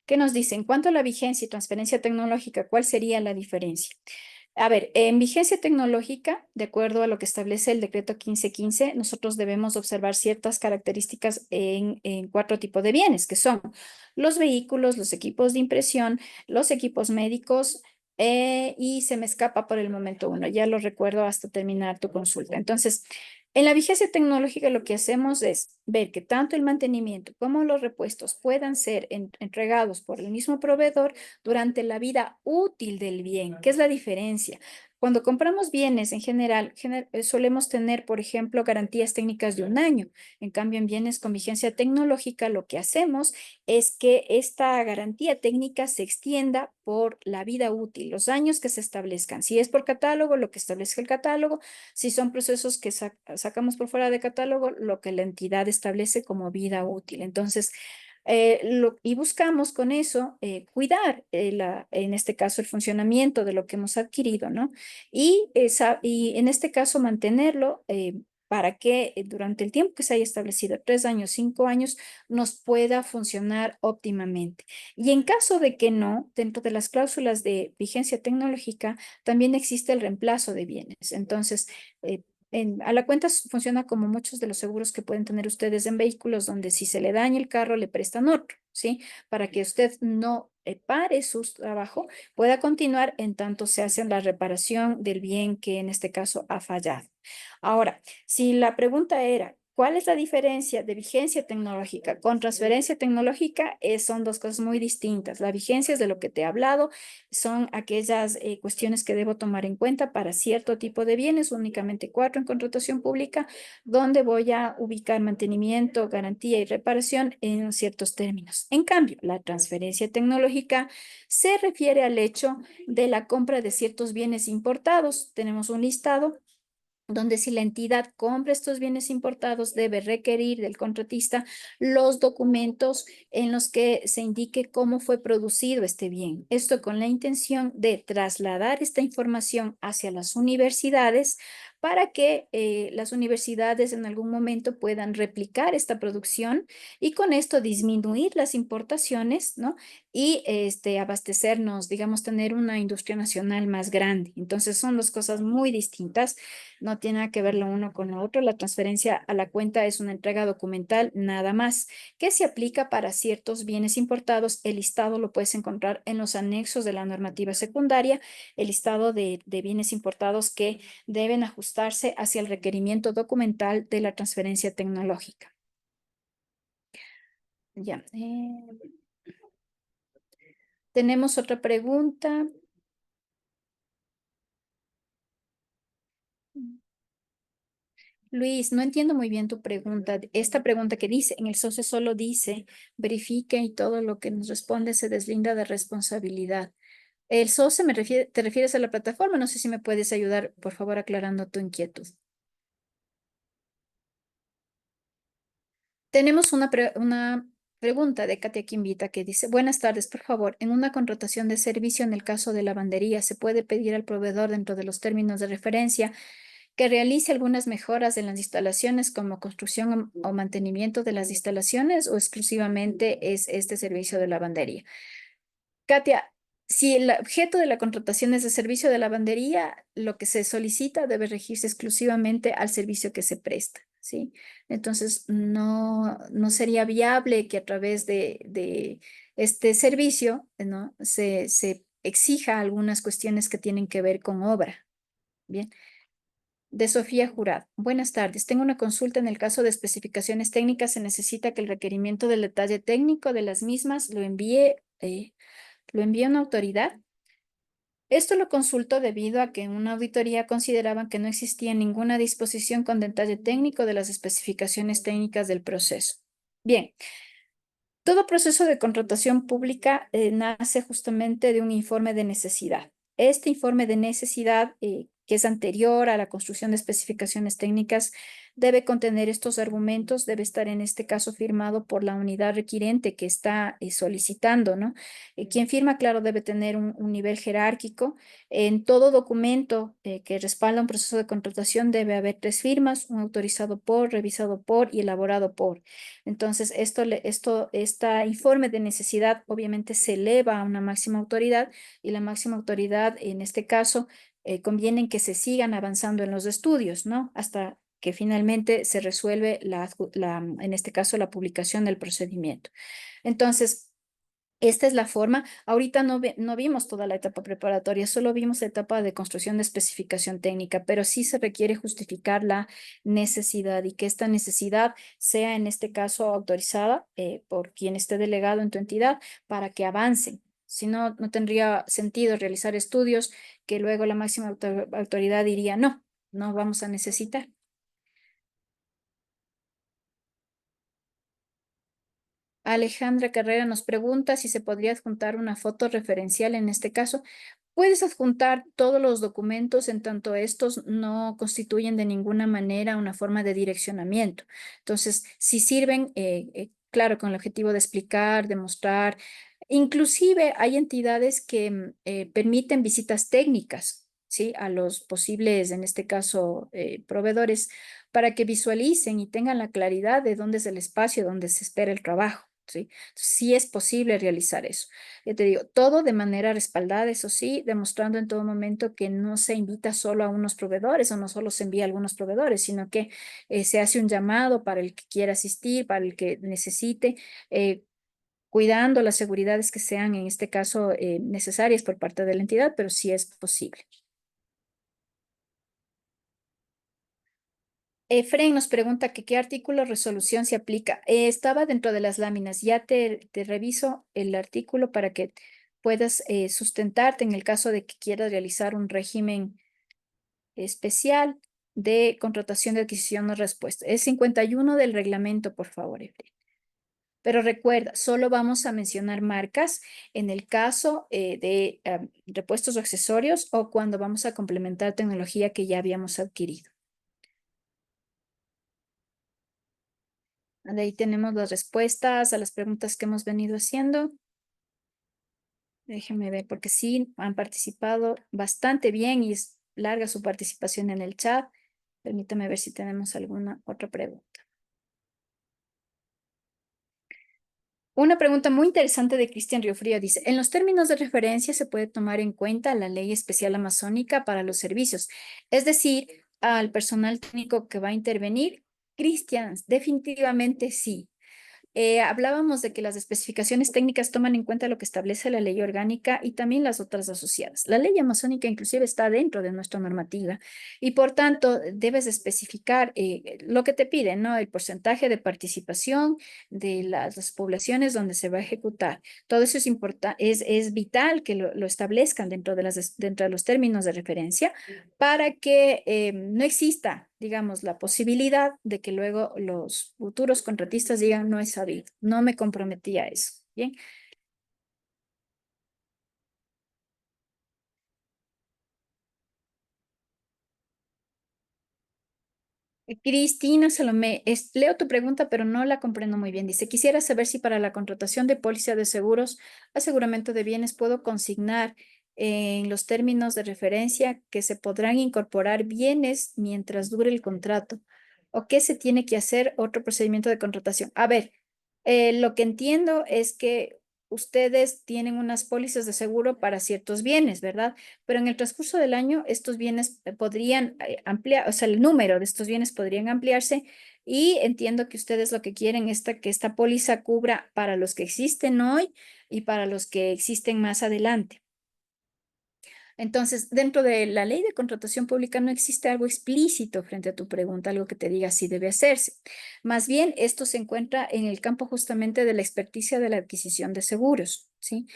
que nos dice, en cuanto a la vigencia y transferencia tecnológica, ¿cuál sería la diferencia? A ver, en vigencia tecnológica, de acuerdo a lo que establece el decreto 1515, nosotros debemos observar ciertas características en 4 tipos de bienes, que son los vehículos, los equipos de impresión, los equipos médicos, y se me escapa por el momento uno, ya lo recuerdo hasta terminar tu consulta. Entonces, en la vigencia tecnológica lo que hacemos es ver que tanto el mantenimiento como los repuestos puedan ser entregados por el mismo proveedor durante la vida útil del bien. ¿Qué es la diferencia? Cuando compramos bienes en general, solemos tener, por ejemplo, garantías técnicas de 1 año. En cambio, en bienes con vigencia tecnológica, lo que hacemos es que esta garantía técnica se extienda por la vida útil, los años que se establezcan. Si es por catálogo, lo que establezca el catálogo. Si son procesos que sacamos por fuera de catálogo, lo que la entidad establece como vida útil. Entonces, y buscamos con eso cuidar, en este caso, el funcionamiento de lo que hemos adquirido, ¿no? Y en este caso mantenerlo para que durante el tiempo que se haya establecido, 3 años, 5 años, nos pueda funcionar óptimamente. Y en caso de que no, dentro de las cláusulas de vigencia tecnológica, también existe el reemplazo de bienes. Entonces, a la cuenta funciona como muchos de los seguros que pueden tener ustedes en vehículos, donde si se le daña el carro, le prestan otro, ¿sí? Para que usted no pare su trabajo, pueda continuar en tanto se hace la reparación del bien que en este caso ha fallado. Ahora, si la pregunta era, ¿cuál es la diferencia de vigencia tecnológica con transferencia tecnológica? Son dos cosas muy distintas. La vigencia es de lo que te he hablado, son aquellas cuestiones que debo tomar en cuenta para cierto tipo de bienes, únicamente 4 en contratación pública, donde voy a ubicar mantenimiento, garantía y reparación en ciertos términos. En cambio, la transferencia tecnológica se refiere al hecho de la compra de ciertos bienes importados. Tenemos un listado donde si la entidad compra estos bienes importados, debe requerir del contratista los documentos en los que se indique cómo fue producido este bien. Esto con la intención de trasladar esta información hacia las universidades para que las universidades en algún momento puedan replicar esta producción y con esto disminuir las importaciones, ¿no? Y abastecernos, digamos, tener una industria nacional más grande. Entonces son dos cosas muy distintas, no tiene nada que ver lo uno con lo otro. La transferencia a la cuenta es una entrega documental nada más, que se aplica para ciertos bienes importados. El listado lo puedes encontrar en los anexos de la normativa secundaria, el listado de bienes importados que deben ajustarse hacia el requerimiento documental de la transferencia tecnológica. Ya. Tenemos otra pregunta. Luis, no entiendo muy bien tu pregunta. Esta pregunta que dice, en el SOCE solo dice, verifique y todo lo que nos responde se deslinda de responsabilidad. El SOCE te refieres a la plataforma. No sé si me puedes ayudar, por favor, aclarando tu inquietud. Tenemos una pregunta de Katia Quimbita que dice, buenas tardes, por favor, en una contratación de servicio en el caso de lavandería, ¿se puede pedir al proveedor dentro de los términos de referencia que realice algunas mejoras en las instalaciones como construcción o mantenimiento de las instalaciones o exclusivamente es este servicio de lavandería? Katia, si el objeto de la contratación es de servicio de lavandería, lo que se solicita debe regirse exclusivamente al servicio que se presta, ¿sí? Entonces, no sería viable que a través de este servicio, ¿no? se exija algunas cuestiones que tienen que ver con obra. Bien. De Sofía Jurado. Buenas tardes. Tengo una consulta. En el caso de especificaciones técnicas, se necesita que el requerimiento del detalle técnico de las mismas lo envíe a una autoridad. Esto lo consulto debido a que en una auditoría consideraban que no existía ninguna disposición con detalle técnico de las especificaciones técnicas del proceso. Bien, todo proceso de contratación pública nace justamente de un informe de necesidad. Este informe de necesidad, que es anterior a la construcción de especificaciones técnicas, debe contener estos argumentos, debe estar en este caso firmado por la unidad requirente que está solicitando, ¿no? Quien firma, claro, debe tener un nivel jerárquico. En todo documento que respalda un proceso de contratación debe haber 3 firmas, un autorizado por, revisado por y elaborado por. Entonces, este informe de necesidad obviamente se eleva a una máxima autoridad y la máxima autoridad, en este caso, conviene que se sigan avanzando en los estudios, ¿no? Hasta que finalmente se resuelve en este caso, la publicación del procedimiento. Entonces, esta es la forma. Ahorita no vimos toda la etapa preparatoria, solo vimos la etapa de construcción de especificación técnica, pero sí se requiere justificar la necesidad y que esta necesidad sea en este caso autorizada por quien esté delegado en tu entidad para que avancen. Si no, no tendría sentido realizar estudios que luego la máxima autoridad diría no vamos a necesitar. Alejandra Carrera nos pregunta si se podría adjuntar una foto referencial en este caso. Puedes adjuntar todos los documentos en tanto estos no constituyen de ninguna manera una forma de direccionamiento. Entonces, si sirven, claro, con el objetivo de explicar, demostrar. Inclusive hay entidades que permiten visitas técnicas, ¿sí? A los posibles, en este caso, proveedores, para que visualicen y tengan la claridad de dónde es el espacio donde se espera el trabajo. ¿Sí? Sí es posible realizar eso. Ya te digo, todo de manera respaldada, eso sí, demostrando en todo momento que no se invita solo a unos proveedores o no solo se envía a algunos proveedores, sino que se hace un llamado para el que quiera asistir, para el que necesite. cuidando las seguridades que sean, en este caso, necesarias por parte de la entidad, pero sí es posible. Efren nos pregunta que qué artículo de resolución se aplica. Estaba dentro de las láminas. Ya te reviso el artículo para que puedas sustentarte en el caso de que quieras realizar un régimen especial de contratación de adquisición o respuesta. Es 51 del reglamento, por favor, Efren. Pero recuerda, solo vamos a mencionar marcas en el caso de repuestos o accesorios o cuando vamos a complementar tecnología que ya habíamos adquirido. De ahí tenemos las respuestas a las preguntas que hemos venido haciendo. Déjenme ver, porque sí han participado bastante bien y es larga su participación en el chat. Permítame ver si tenemos alguna otra pregunta. Una pregunta muy interesante de Cristian Riofrío dice, en los términos de referencia se puede tomar en cuenta la Ley Especial Amazónica para los servicios, es decir, al personal técnico que va a intervenir. Cristian, definitivamente sí. Hablábamos de que las especificaciones técnicas toman en cuenta lo que establece la ley orgánica y también las otras asociadas. La ley amazónica inclusive está dentro de nuestra normativa y por tanto debes especificar lo que te piden, ¿no? El porcentaje de participación de las poblaciones donde se va a ejecutar. Todo eso es vital que lo establezcan dentro de los términos de referencia para que no exista, digamos, la posibilidad de que luego los futuros contratistas digan, no he sabido, no me comprometí a eso. Bien. Cristina Salomé, leo tu pregunta, pero no la comprendo muy bien. Dice, quisiera saber si para la contratación de póliza de seguros, aseguramiento de bienes, puedo consignar en los términos de referencia que se podrán incorporar bienes mientras dure el contrato. ¿O qué se tiene que hacer otro procedimiento de contratación? A ver, lo que entiendo es que ustedes tienen unas pólizas de seguro para ciertos bienes, ¿verdad? Pero en el transcurso del año estos bienes podrían ampliar, o sea, el número de estos bienes podrían ampliarse y entiendo que ustedes lo que quieren es que esta póliza cubra para los que existen hoy y para los que existen más adelante. Entonces, dentro de la ley de contratación pública no existe algo explícito frente a tu pregunta, algo que te diga si debe hacerse. Más bien, esto se encuentra en el campo justamente de la experticia de la adquisición de seguros, ¿sí?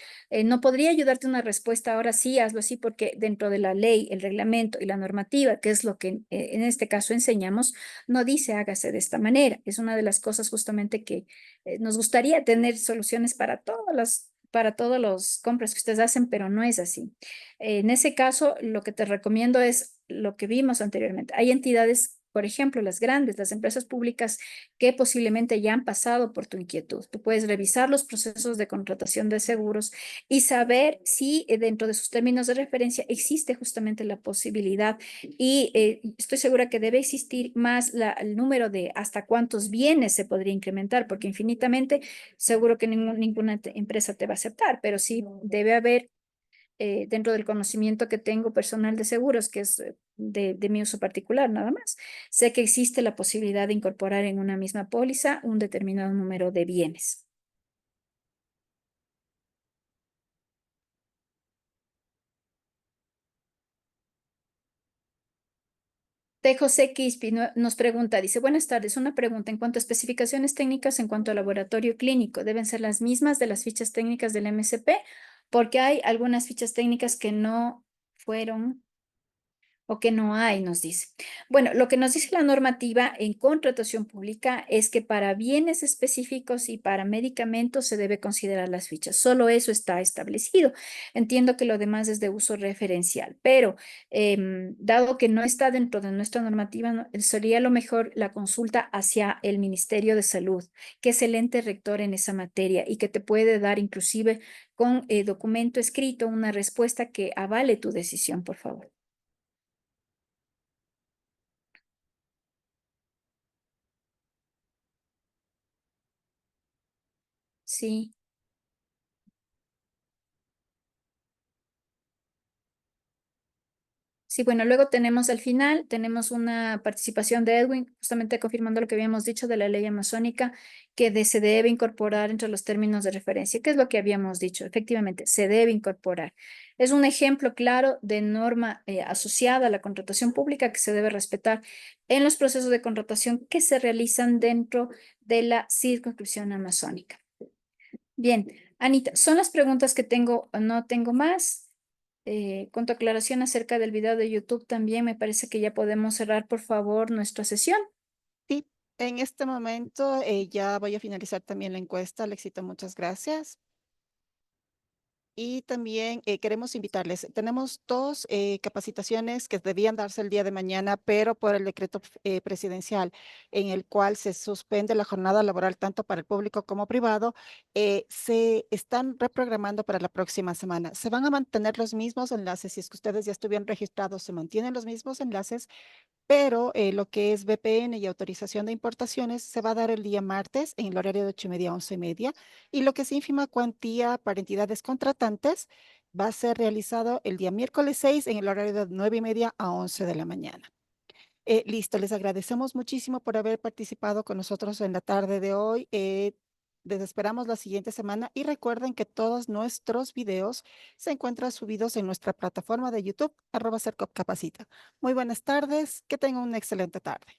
No podría ayudarte una respuesta ahora sí, hazlo así, porque dentro de la ley, el reglamento y la normativa, que es lo que en este caso enseñamos, no dice hágase de esta manera. Es una de las cosas justamente que nos gustaría tener soluciones para todos los compras que ustedes hacen, pero no es así. En ese caso, lo que te recomiendo es lo que vimos anteriormente. Hay entidades, por ejemplo, las grandes, las empresas públicas que posiblemente ya han pasado por tu inquietud. Tú puedes revisar los procesos de contratación de seguros y saber si dentro de sus términos de referencia existe justamente la posibilidad y estoy segura que debe existir más el número de hasta cuántos bienes se podría incrementar, porque infinitamente seguro que ninguna empresa te va a aceptar, pero sí debe haber dentro del conocimiento que tengo personal de seguros, que es de mi uso particular nada más. Sé que existe la posibilidad de incorporar en una misma póliza un determinado número de bienes. De José Quispe nos pregunta, dice, buenas tardes, una pregunta en cuanto a especificaciones técnicas en cuanto a laboratorio clínico, ¿deben ser las mismas de las fichas técnicas del MSP? Porque hay algunas fichas técnicas que no fueron o que no hay, nos dice. Bueno, lo que nos dice la normativa en contratación pública es que para bienes específicos y para medicamentos se debe considerar las fichas. Solo eso está establecido. Entiendo que lo demás es de uso referencial, pero dado que no está dentro de nuestra normativa, sería lo mejor la consulta hacia el Ministerio de Salud, que es el ente rector en esa materia y que te puede dar inclusive con documento escrito una respuesta que avale tu decisión, por favor. Sí. Sí, bueno, luego tenemos al final, tenemos una participación de Edwin, justamente confirmando lo que habíamos dicho de la ley amazónica, se debe incorporar entre los términos de referencia. ¿Qué es lo que habíamos dicho? Efectivamente, se debe incorporar. Es un ejemplo claro de norma asociada a la contratación pública que se debe respetar en los procesos de contratación que se realizan dentro de la circunscripción amazónica. Bien, Anita, son las preguntas que tengo, no tengo más. Con tu aclaración acerca del video de YouTube también me parece que ya podemos cerrar, por favor, nuestra sesión. Sí, en este momento ya voy a finalizar también la encuesta. Alexito, muchas gracias. Y también queremos invitarles. Tenemos dos capacitaciones que debían darse el día de mañana, pero por el decreto presidencial en el cual se suspende la jornada laboral tanto para el público como privado, se están reprogramando para la próxima semana. Se van a mantener los mismos enlaces. Si es que ustedes ya estuvieron registrados, se mantienen los mismos enlaces, pero lo que es VPN y autorización de importaciones se va a dar el día martes en el horario de 8:30 a 11:30, y lo que es ínfima cuantía para entidades contratantes va a ser realizado el día miércoles 6 en el horario de 9:30 a 11 de la mañana. Listo, les agradecemos muchísimo por haber participado con nosotros en la tarde de hoy. Les esperamos la siguiente semana y recuerden que todos nuestros videos se encuentran subidos en nuestra plataforma de YouTube, @Cercop Capacita. Muy buenas tardes, que tengan una excelente tarde.